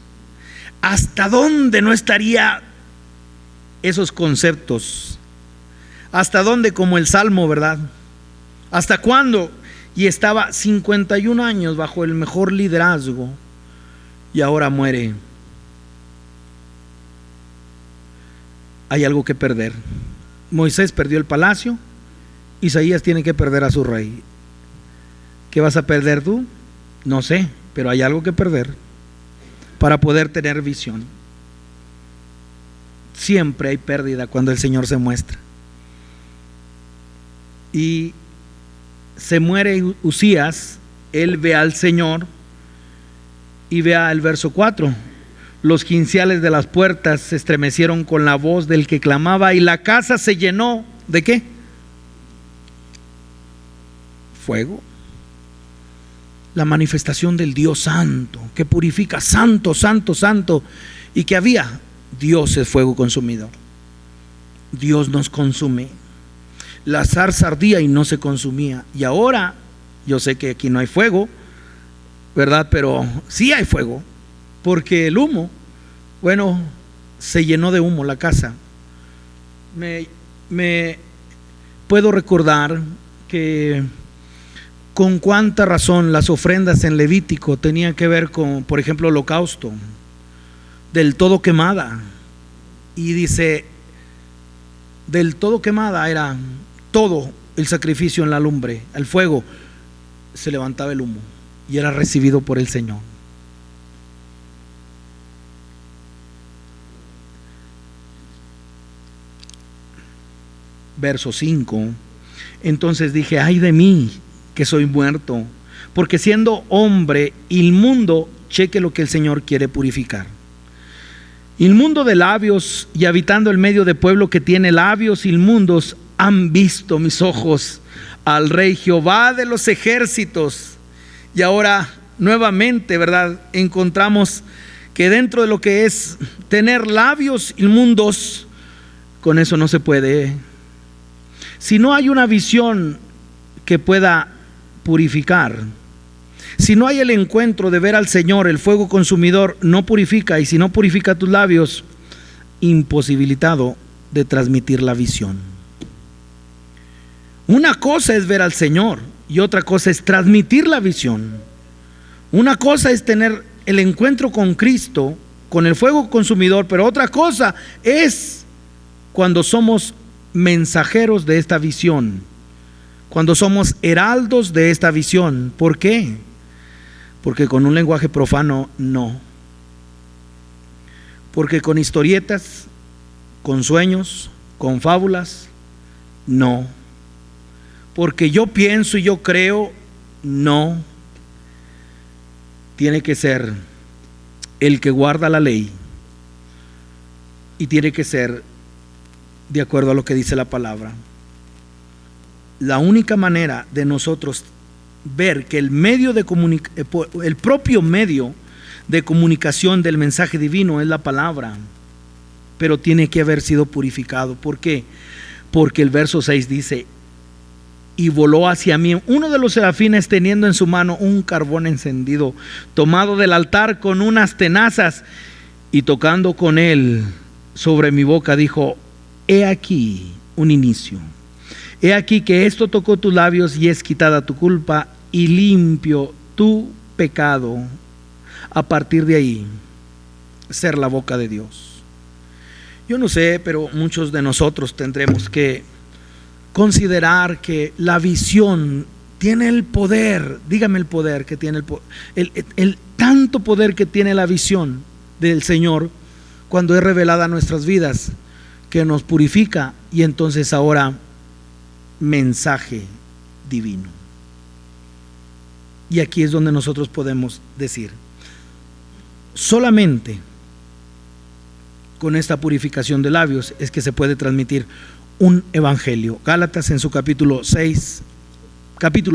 ¿Hasta dónde no estaría esos conceptos? ¿Hasta dónde? Como el Salmo, ¿verdad? ¿Hasta cuándo? Y estaba 51 años bajo el mejor liderazgo, y ahora muere. Hay algo que perder. Moisés perdió el palacio Isaías tiene que perder a su rey. ¿Qué vas a perder tú? No sé, pero hay algo que perder para poder tener visión. Siempre hay pérdida cuando el Señor se muestra. Y se muere Uzías, él ve al Señor y vea el verso 4. Los quinciales de las puertas se estremecieron con la voz del que clamaba y la casa se llenó ¿de qué? Fuego. La manifestación del Dios santo, que purifica, santo, santo, santo. Y que había, Dios es fuego consumidor. Dios nos consume. La zarza ardía y no se consumía. Y ahora, yo sé que aquí no hay fuego, ¿verdad? Pero sí hay fuego, porque el humo, bueno, se llenó de humo la casa. Me puedo recordar que con cuánta razón las ofrendas en Levítico tenían que ver con, por ejemplo, holocausto, del todo quemada. Y dice, del todo quemada era todo el sacrificio en la lumbre, al fuego, se levantaba el humo y era recibido por el Señor. Verso 5. Entonces dije, ay de mí, que soy muerto, porque siendo hombre inmundo, cheque lo que el Señor quiere purificar. Inmundo de labios y habitando en medio de pueblo que tiene labios inmundos, han visto mis ojos al Rey Jehová de los ejércitos. Y ahora nuevamente, ¿verdad? Encontramos que dentro de lo que es tener labios inmundos, con eso no se puede. Si no hay una visión que pueda purificar, si no hay el encuentro de ver al Señor, el fuego consumidor no purifica, y si no purifica tus labios, imposibilitado de transmitir la visión. Una cosa es ver al Señor y otra cosa es transmitir la visión. Una cosa es tener el encuentro con Cristo, con el fuego consumidor, pero otra cosa es cuando somos mensajeros de esta visión, cuando somos heraldos de esta visión. ¿Por qué? Porque con un lenguaje profano no. Porque con historietas, con sueños, con fábulas, no. Porque yo pienso y yo creo, no. Tiene que ser el que guarda la ley y tiene que ser de acuerdo a lo que dice la palabra. La única manera de nosotros ver que el propio medio de comunicación del mensaje divino es la palabra, pero tiene que haber sido purificado. ¿Por qué? Porque el verso 6 dice: y voló hacia mí uno de los serafines teniendo en su mano un carbón encendido, tomado del altar con unas tenazas, y tocando con él sobre mi boca dijo: he aquí un inicio. He aquí que esto tocó tus labios y es quitada tu culpa y limpio tu pecado. A partir de ahí, ser la boca de Dios. Yo no sé, pero muchos de nosotros tendremos que considerar que la visión tiene el poder. Dígame el poder que tiene, el tanto poder que tiene la visión del Señor cuando es revelada a nuestras vidas, que nos purifica. Y entonces ahora, mensaje divino. Y aquí es donde nosotros podemos decir, solamente con esta purificación de labios es que se puede transmitir un evangelio. Gálatas en su capítulo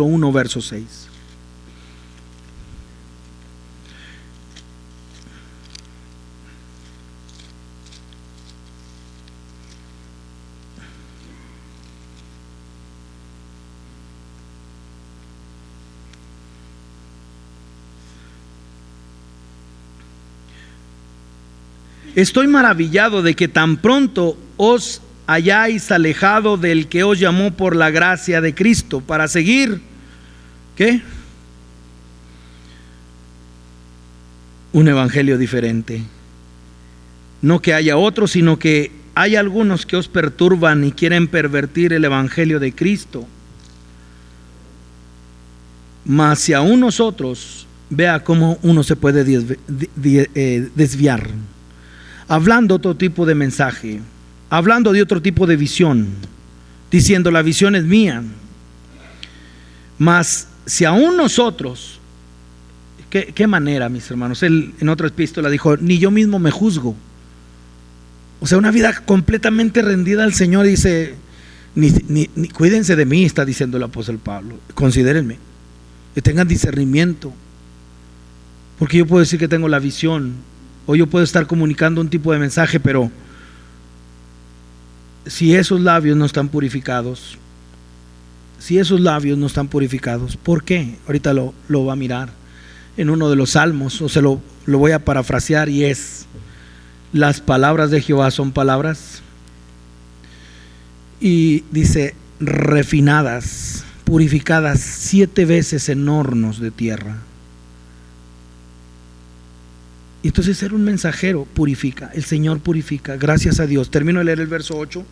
1, verso 6. Estoy maravillado de que tan pronto os hayáis alejado del que os llamó por la gracia de Cristo para seguir, ¿qué? Un evangelio diferente. No que haya otro, sino que hay algunos que os perturban y quieren pervertir el evangelio de Cristo. Mas si aún nosotros, vea cómo uno se puede desviar, hablando otro tipo de mensaje, hablando de otro tipo de visión, diciendo la visión es mía. Mas si aún nosotros, ¿qué manera, mis hermanos? Él en otra epístola dijo, ni yo mismo me juzgo. O sea, una vida completamente rendida al Señor. Dice, ni cuídense de mí, está diciendo el apóstol Pablo. Considérenme, que tengan discernimiento, porque yo puedo decir que tengo la visión, o yo puedo estar comunicando un tipo de mensaje, pero si esos labios no están purificados, ¿por qué? Ahorita lo va a mirar en uno de los salmos, o se lo voy a parafrasear, y es: las palabras de Jehová son palabras, y dice, refinadas, purificadas 7 veces en hornos de tierra. Y entonces ser un mensajero purifica, el Señor purifica, gracias a Dios. Termino de leer el verso 8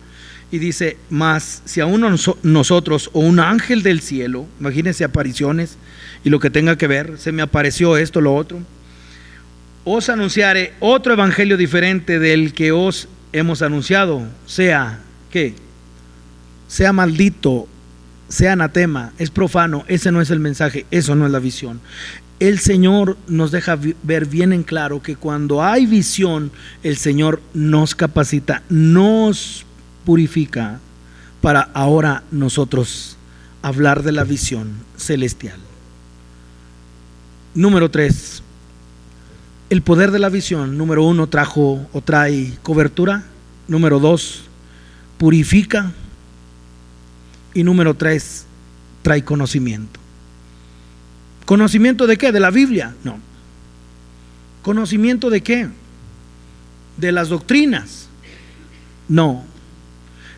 y dice: mas si aún nosotros o un ángel del cielo, imagínense apariciones y lo que tenga que ver, se me apareció esto, lo otro, os anunciare otro evangelio diferente del que os hemos anunciado, sea, ¿qué? Sea maldito, sea anatema, es profano. Ese no es el mensaje, eso no es la visión. El Señor nos deja ver bien en claro que cuando hay visión, el Señor nos capacita, nos purifica para ahora nosotros hablar de la visión celestial. Número 3, el poder de la visión. Número 1, trae cobertura. Número 2, purifica. Y número 3, trae conocimiento. ¿Conocimiento de qué? ¿De la Biblia? No. ¿Conocimiento de qué? ¿De las doctrinas? No.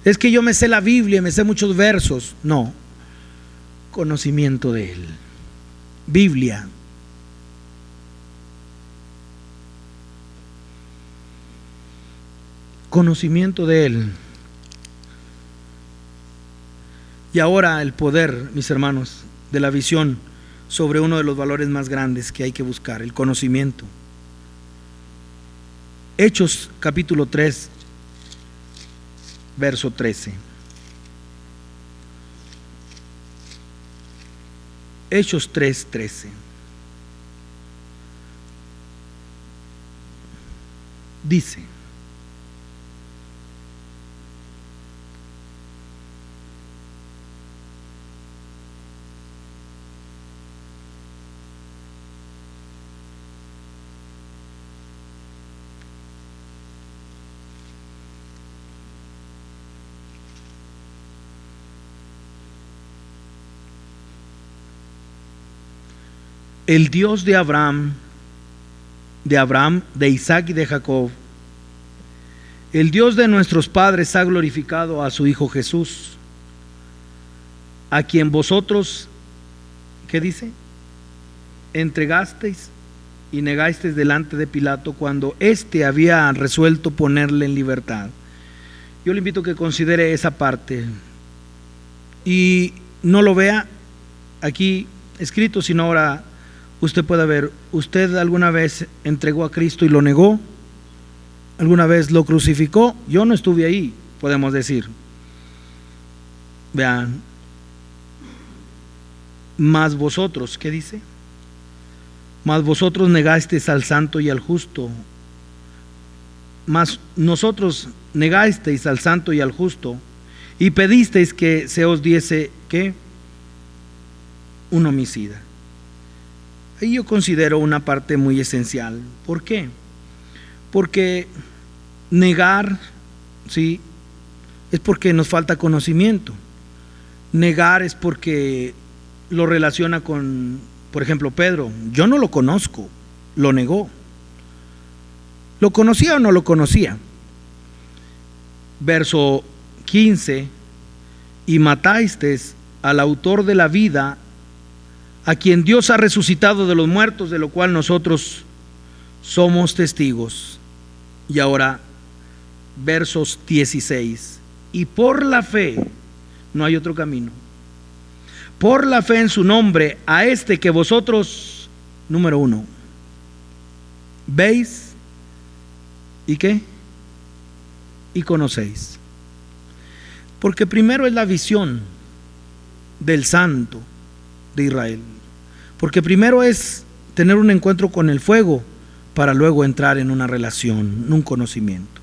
Es que yo me sé la Biblia, me sé muchos versos. No. Conocimiento de Él. Biblia. Conocimiento de Él. Y ahora el poder, mis hermanos, de la visión sobre uno de los valores más grandes que hay que buscar, el conocimiento. Hechos capítulo 3, verso 13. Hechos 3:13. Dice: el Dios de Abraham, de Isaac y de Jacob, el Dios de nuestros padres ha glorificado a su Hijo Jesús, a quien vosotros, ¿qué dice? Entregasteis y negasteis delante de Pilato cuando éste había resuelto ponerle en libertad. Yo le invito a que considere esa parte y no lo vea aquí escrito, sino ahora usted pueda ver. ¿Usted alguna vez entregó a Cristo y lo negó? ¿Alguna vez lo crucificó? Yo no estuve ahí, podemos decir. Vean, mas vosotros, ¿qué dice? Mas vosotros negasteis al santo y al justo. Mas nosotros negasteis al santo y al justo y pedisteis que se os diese, ¿qué? Un homicida. Ahí yo considero una parte muy esencial. ¿Por qué? Porque negar, ¿sí?, es porque nos falta conocimiento. Negar es porque lo relaciona con, por ejemplo, Pedro. Yo no lo conozco, lo negó. ¿Lo conocía o no lo conocía? Verso 15: y matasteis al autor de la vida, a quien Dios ha resucitado de los muertos, de lo cual nosotros somos testigos. Y ahora, versos 16: y por la fe, no hay otro camino, por la fe en su nombre, a este que vosotros, número 1, veis y ¿qué? Y conocéis. Porque primero es la visión del Santo de Israel. Porque primero es tener un encuentro con el fuego para luego entrar en una relación, en un conocimiento.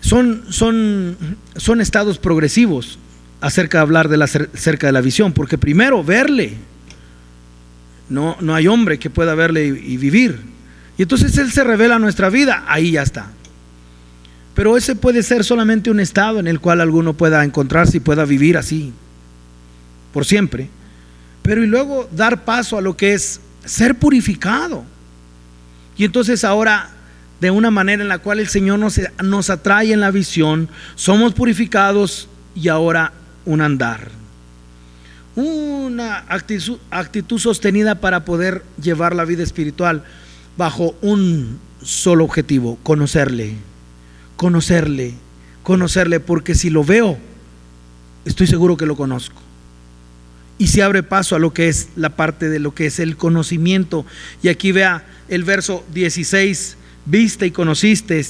Son estados progresivos acerca de hablar acerca de la visión, porque primero verle, no hay hombre que pueda verle y vivir, y entonces Él se revela a nuestra vida, ahí ya está. Pero ese puede ser solamente un estado en el cual alguno pueda encontrarse y pueda vivir así por siempre, pero y luego dar paso a lo que es ser purificado, y entonces ahora de una manera en la cual el Señor nos atrae en la visión, somos purificados y ahora un andar, una actitud sostenida para poder llevar la vida espiritual bajo un solo objetivo: conocerle, porque si lo veo, estoy seguro que lo conozco. Y se abre paso a lo que es la parte de lo que es el conocimiento. Y aquí vea el verso 16: viste y conociste,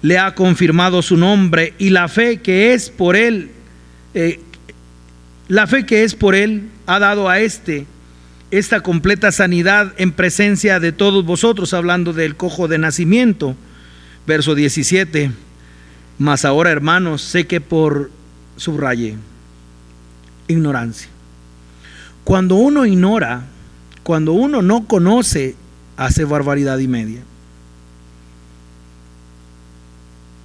le ha confirmado su nombre, y la fe que es por él, ha dado a esta completa sanidad en presencia de todos vosotros, hablando del cojo de nacimiento. Verso 17: mas ahora, hermanos, sé que por subraye ignorancia. Cuando uno ignora, cuando uno no conoce, hace barbaridad y media.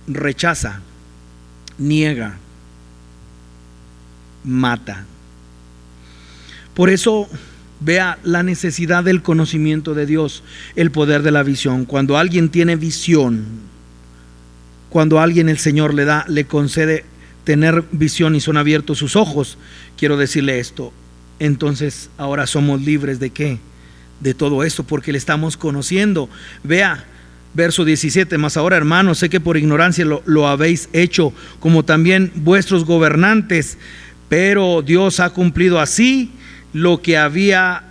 Rechaza, niega, mata. Por eso vea la necesidad del conocimiento de Dios, el poder de la visión. Cuando alguien tiene visión, cuando a alguien el Señor le concede tener visión y son abiertos sus ojos, quiero decirle esto: entonces ahora somos libres ¿de qué? De todo esto, porque le estamos conociendo. Vea verso 17: mas ahora, hermanos, sé que por ignorancia lo habéis hecho, como también vuestros gobernantes, pero Dios ha cumplido así lo que había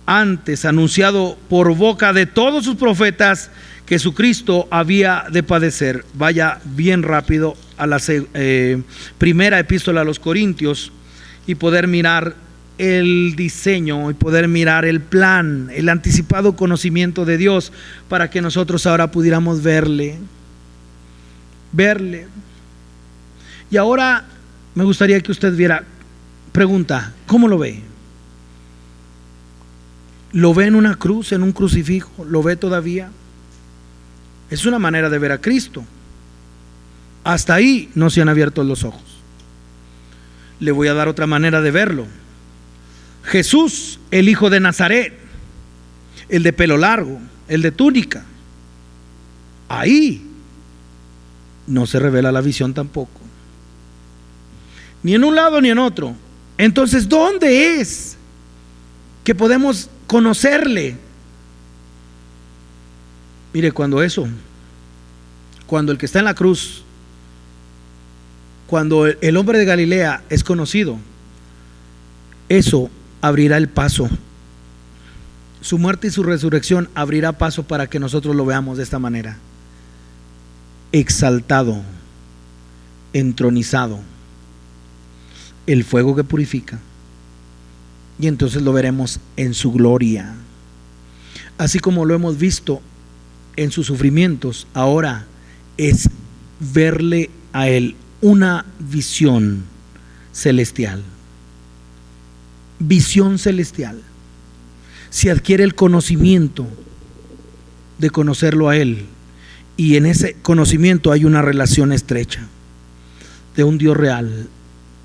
antes anunciado por boca de todos sus profetas, que Jesucristo había de padecer. Vaya bien rápido a la primera epístola a los Corintios y poder mirar el diseño y poder mirar el plan, el anticipado conocimiento de Dios, para que nosotros ahora pudiéramos verle. Y ahora me gustaría que usted viera. Pregunta: ¿cómo lo ve? ¿Lo ve en una cruz, en un crucifijo? ¿Lo ve todavía? Es una manera de ver a Cristo. Hasta ahí no se han abierto los ojos. Le voy a dar otra manera de verlo. Jesús, el hijo de Nazaret, el de pelo largo, el de túnica, ahí no se revela la visión tampoco, ni en un lado ni en otro. Entonces, ¿dónde es que podemos conocerle? Mire, cuando el que está en la cruz, cuando el hombre de Galilea es conocido, eso abrirá el paso. Su muerte y su resurrección abrirá paso para que nosotros lo veamos de esta manera: exaltado, entronizado, el fuego que purifica. Y entonces lo veremos en su gloria, así como lo hemos visto en sus sufrimientos. Ahora es verle a Él, una visión celestial. Visión celestial. Se adquiere el conocimiento de conocerlo a Él, y en ese conocimiento hay una relación estrecha de un Dios real,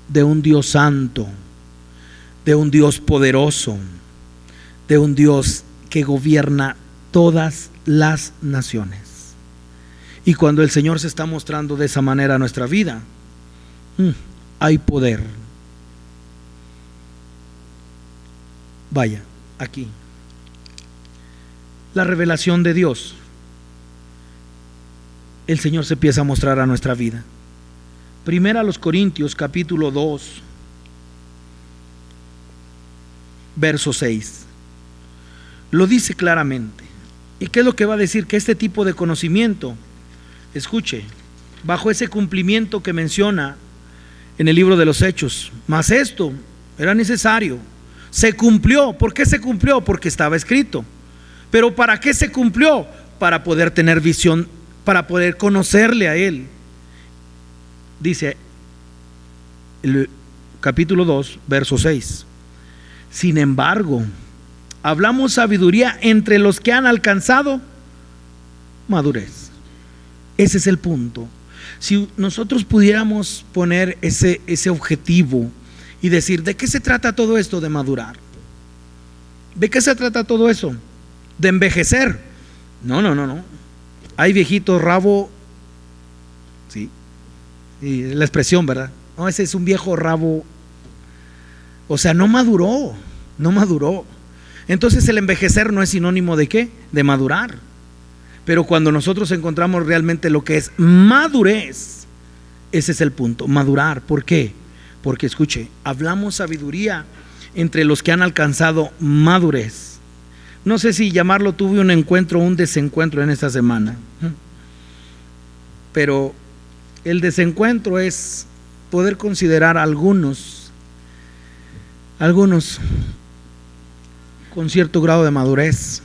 de un Dios santo, de un Dios poderoso, de un Dios que gobierna todas las naciones. Y cuando el Señor se está mostrando de esa manera a nuestra vida, hay poder. Vaya, aquí la revelación de Dios, el Señor se empieza a mostrar a nuestra vida. Primera a los Corintios capítulo 2, verso 6. Lo dice claramente. ¿Y qué es lo que va a decir? Que este tipo de conocimiento, escuche, bajo ese cumplimiento que menciona en el libro de los Hechos, mas esto era necesario, se cumplió. ¿Por qué se cumplió? Porque estaba escrito. Pero ¿para qué se cumplió? Para poder tener visión, para poder conocerle a Él. Dice el capítulo 2, verso 6. Sin embargo, hablamos sabiduría entre los que han alcanzado madurez. Ese es el punto. Si nosotros pudiéramos poner ese objetivo y decir, ¿de qué se trata todo esto de madurar? ¿De qué se trata todo eso? ¿De envejecer? No. Hay viejitos rabo, sí, y la expresión, ¿verdad? No, ese es un viejo rabo. O sea, no maduró. Entonces el envejecer no es sinónimo de ¿qué? De madurar. Pero cuando nosotros encontramos realmente lo que es madurez, ese es el punto, madurar. ¿Por qué? Porque escuche, hablamos sabiduría entre los que han alcanzado madurez. No sé si llamarlo, tuve un encuentro o un desencuentro en esta semana, pero el desencuentro es poder considerar algunos con cierto grado de madurez.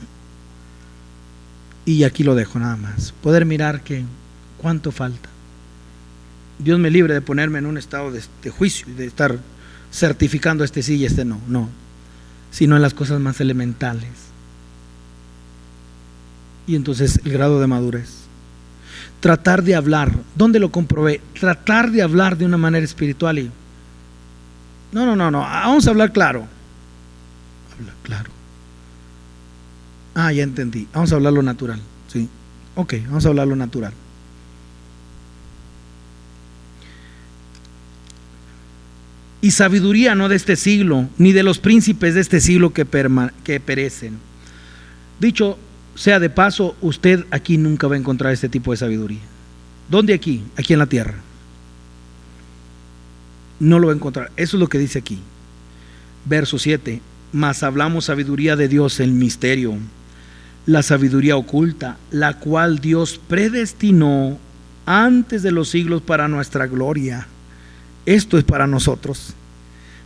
Y aquí lo dejo nada más. Poder mirar que cuánto falta. Dios me libre de ponerme en un estado de juicio y de estar certificando este sí y este no, sino en las cosas más elementales. Y entonces el grado de madurez. Tratar de hablar. ¿Dónde lo comprobé? Tratar de hablar de una manera espiritual y no. Vamos a hablar claro. Habla claro. Ya entendí. Vamos a hablar lo natural. Sí. Ok, vamos a hablar lo natural. Y sabiduría no de este siglo, ni de los príncipes de este siglo que perecen. Dicho sea de paso, usted aquí nunca va a encontrar este tipo de sabiduría. ¿Dónde aquí? Aquí en la tierra. No lo va a encontrar. Eso es lo que dice aquí. Verso 7. Mas hablamos sabiduría de Dios, el misterio, la sabiduría oculta, la cual Dios predestinó antes de los siglos para nuestra gloria. Esto es para nosotros.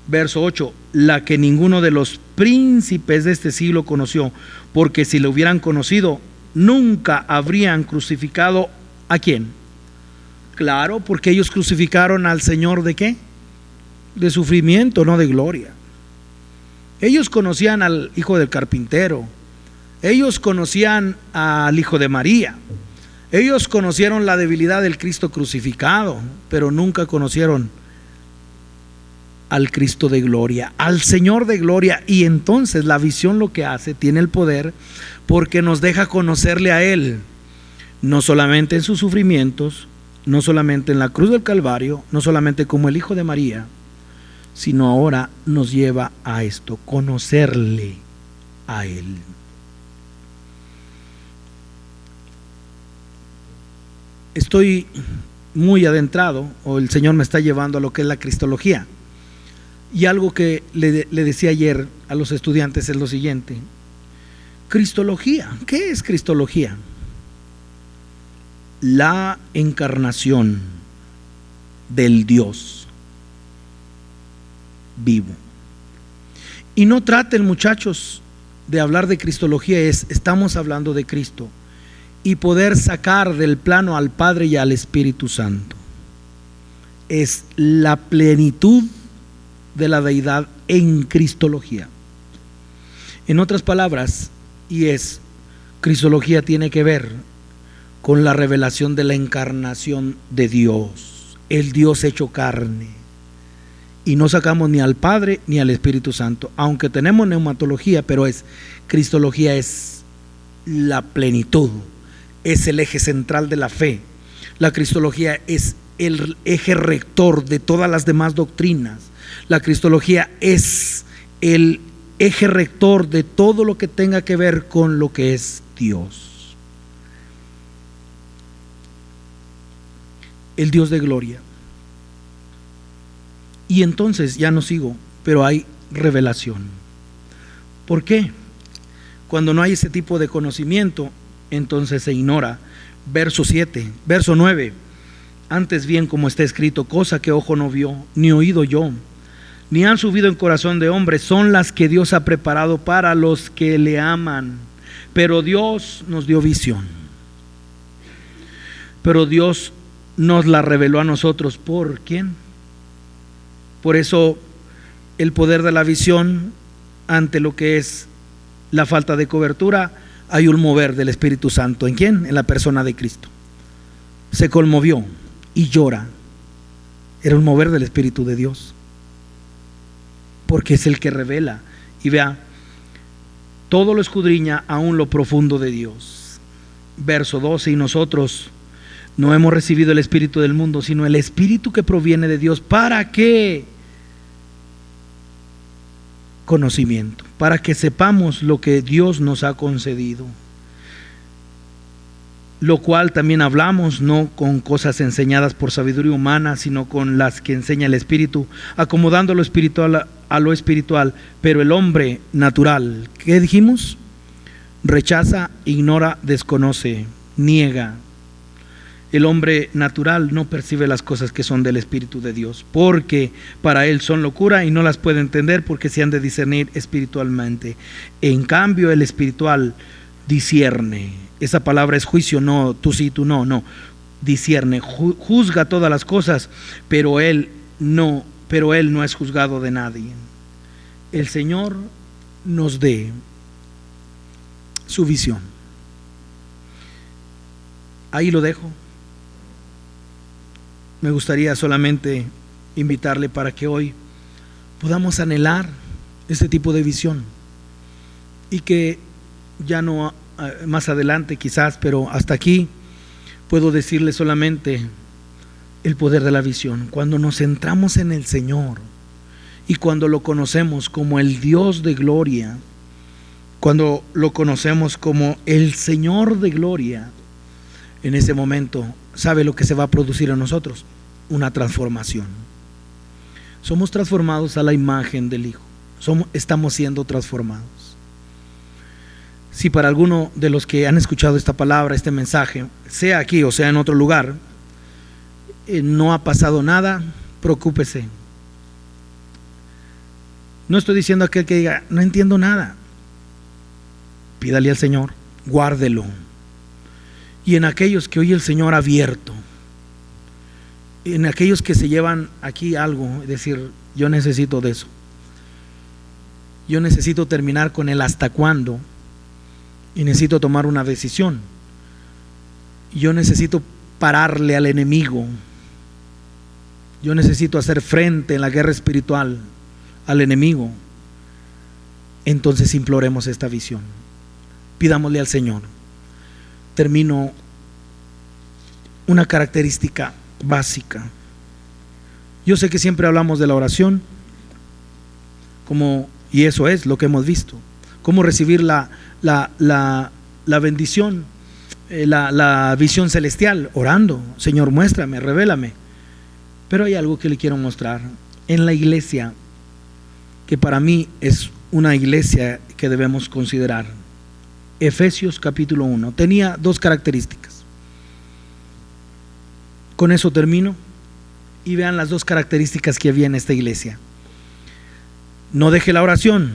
Verso 8, la que ninguno de los príncipes de este siglo conoció, porque si lo hubieran conocido, nunca habrían crucificado ¿a quién? Claro, porque ellos crucificaron al Señor ¿de qué? De sufrimiento, no de gloria. Ellos conocían al hijo del carpintero, ellos conocían al hijo de María, ellos conocieron la debilidad del Cristo crucificado, pero nunca conocieron al Cristo de gloria, al Señor de gloria. Y entonces la visión lo que hace, tiene el poder, porque nos deja conocerle a Él, no solamente en sus sufrimientos, no solamente en la cruz del Calvario, no solamente como el hijo de María, sino ahora nos lleva a esto, conocerle a Él. Estoy muy adentrado, o el Señor me está llevando a lo que es la cristología. Y algo que le decía ayer a los estudiantes es lo siguiente. Cristología, ¿qué es cristología? La encarnación del Dios vivo. Y no traten, muchachos, de hablar de cristología, estamos hablando de Cristo y poder sacar del plano al Padre y al Espíritu Santo. Es la plenitud de la deidad en cristología. En otras palabras, cristología tiene que ver con la revelación de la encarnación de Dios, el Dios hecho carne. Y no sacamos ni al Padre ni al Espíritu Santo, aunque tenemos neumatología, pero cristología es la plenitud, es el eje central de la fe. La cristología es el eje rector de todas las demás doctrinas. La cristología es el eje rector de todo lo que tenga que ver con lo que es Dios. El Dios de gloria. Y entonces, ya no sigo, pero hay revelación. ¿Por qué? Cuando no hay ese tipo de conocimiento, entonces se ignora. Verso 9. Antes bien, como está escrito, cosa que ojo no vio, ni oído yo, ni han subido en corazón de hombre, son las que Dios ha preparado para los que le aman. Pero Dios nos dio visión. Pero Dios nos la reveló a nosotros. ¿Por quién? Por eso el poder de la visión ante lo que es la falta de cobertura, hay un mover del Espíritu Santo. ¿En quién? En la persona de Cristo. Se conmovió y llora. Era un mover del Espíritu de Dios, porque es el que revela. Y vea, todo lo escudriña aún lo profundo de Dios. Verso 12, y nosotros no hemos recibido el espíritu del mundo, sino el Espíritu que proviene de Dios. ¿Para qué? Conocimiento, para que sepamos lo que Dios nos ha concedido, lo cual también hablamos, no con cosas enseñadas por sabiduría humana, sino con las que enseña el Espíritu, acomodando lo espiritual a lo espiritual. Pero el hombre natural, ¿qué dijimos? Rechaza, ignora, desconoce, niega. El hombre natural no percibe las cosas que son del Espíritu de Dios, porque para él son locura y no las puede entender, porque se han de discernir espiritualmente. En cambio, el espiritual discierne. Esa palabra es juicio, no tú sí, tú no, no. Discierne, juzga todas las cosas, pero él no es juzgado de nadie. El Señor nos dé su visión. Ahí lo dejo. Me gustaría solamente invitarle para que hoy podamos anhelar este tipo de visión, y que ya no más adelante quizás, pero hasta aquí puedo decirle solamente el poder de la visión. Cuando nos centramos en el Señor y cuando lo conocemos como el Dios de gloria, cuando lo conocemos como el Señor de gloria, en ese momento, ¿sabe lo que se va a producir en nosotros? Una transformación. Somos transformados a la imagen del Hijo. Estamos siendo transformados. Si para alguno de los que han escuchado esta palabra, este mensaje, sea aquí o sea en otro lugar, no ha pasado nada, preocúpese. No estoy diciendo a aquel que diga, no entiendo nada. Pídale al Señor, guárdelo. Y en aquellos que hoy el Señor ha abierto, en aquellos que se llevan aquí algo, es decir, yo necesito de eso. Yo necesito terminar con el hasta cuándo, y necesito tomar una decisión. Yo necesito pararle al enemigo. Yo necesito hacer frente en la guerra espiritual al enemigo. Entonces imploremos esta visión. Pidámosle al Señor. Termino. Una característica básica. Yo sé que siempre hablamos de la oración, y eso es lo que hemos visto. Cómo recibir la bendición, la visión celestial, orando. Señor, muéstrame, revélame. Pero hay algo que le quiero mostrar en la iglesia, que para mí es una iglesia que debemos considerar. Efesios capítulo 1 tenía dos características. Con eso termino, y vean las dos características que había en esta iglesia. No deje la oración,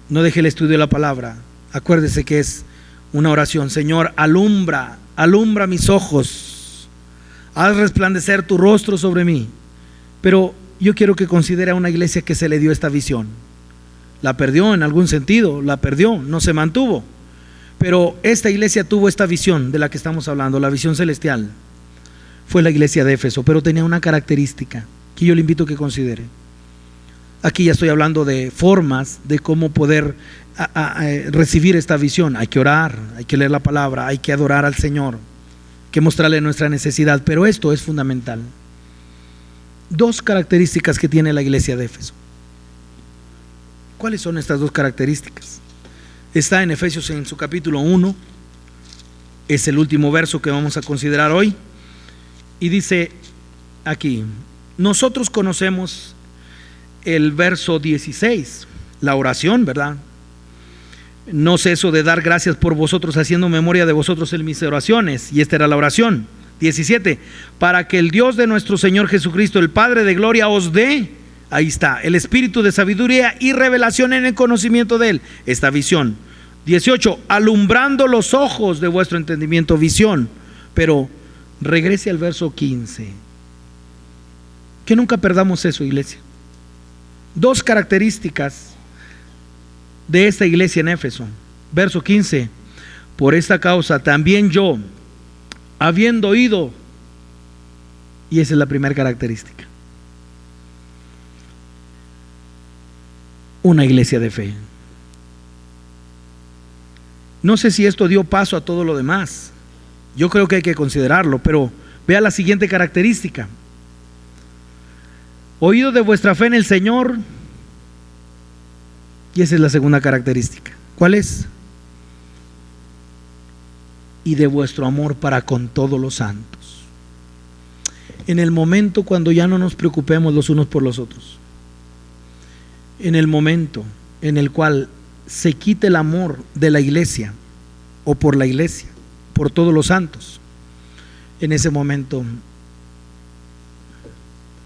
no deje el estudio de la palabra. Acuérdese que es una oración. Señor, alumbra mis ojos, haz resplandecer tu rostro sobre mí. Pero yo quiero que considere a una iglesia que se le dio esta visión. La perdió en algún sentido, no se mantuvo. Pero esta iglesia tuvo esta visión de la que estamos hablando, la visión celestial. Fue la iglesia de Éfeso, pero tenía una característica que yo le invito a que considere. Aquí ya estoy hablando de formas de cómo poder recibir esta visión. Hay que orar, hay que leer la palabra, hay que adorar al Señor, hay que mostrarle nuestra necesidad, pero esto es fundamental. Dos características que tiene la iglesia de Éfeso. ¿Cuáles son estas dos características? Está en Efesios en su capítulo 1, es el último verso que vamos a considerar hoy, y dice aquí, nosotros conocemos el verso 16, la oración, ¿verdad? no ceso de dar gracias por vosotros, haciendo memoria de vosotros en mis oraciones. Y esta era la oración. 17, para que el Dios de nuestro Señor Jesucristo, el Padre de gloria, os dé, ahí está, el espíritu de sabiduría y revelación en el conocimiento de Él, esta visión. 18, alumbrando los ojos de vuestro entendimiento, visión. Pero regrese al verso 15. Que nunca perdamos eso, iglesia. Dos características de esta iglesia en Éfeso. Verso 15, por esta causa también yo, habiendo oído, y esa es la primera característica, una iglesia de fe. No sé si esto dio paso a todo lo demás. Yo creo que hay que considerarlo, pero vea la siguiente característica. Oído de vuestra fe en el Señor, y esa es la segunda característica. ¿Cuál es? Y de vuestro amor para con todos los santos. En el momento cuando ya no nos preocupemos los unos por los otros, en el momento en el cual se quite el amor de la iglesia o por la iglesia, por todos los santos, en ese momento,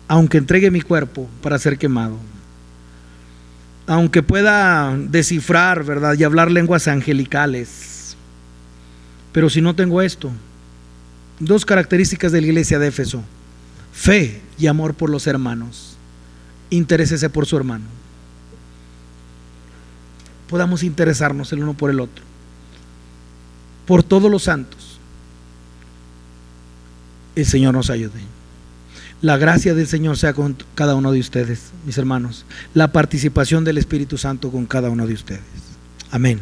aunque entregue mi cuerpo para ser quemado, aunque pueda descifrar, ¿verdad?, y hablar lenguas angelicales, pero si no tengo esto, dos características de la iglesia de Éfeso: fe y amor por los hermanos. Interésese por su hermano. Podamos interesarnos el uno por el otro, por todos los santos. El Señor nos ayude. La gracia del Señor sea con cada uno de ustedes, mis hermanos. La participación del Espíritu Santo con cada uno de ustedes. Amén.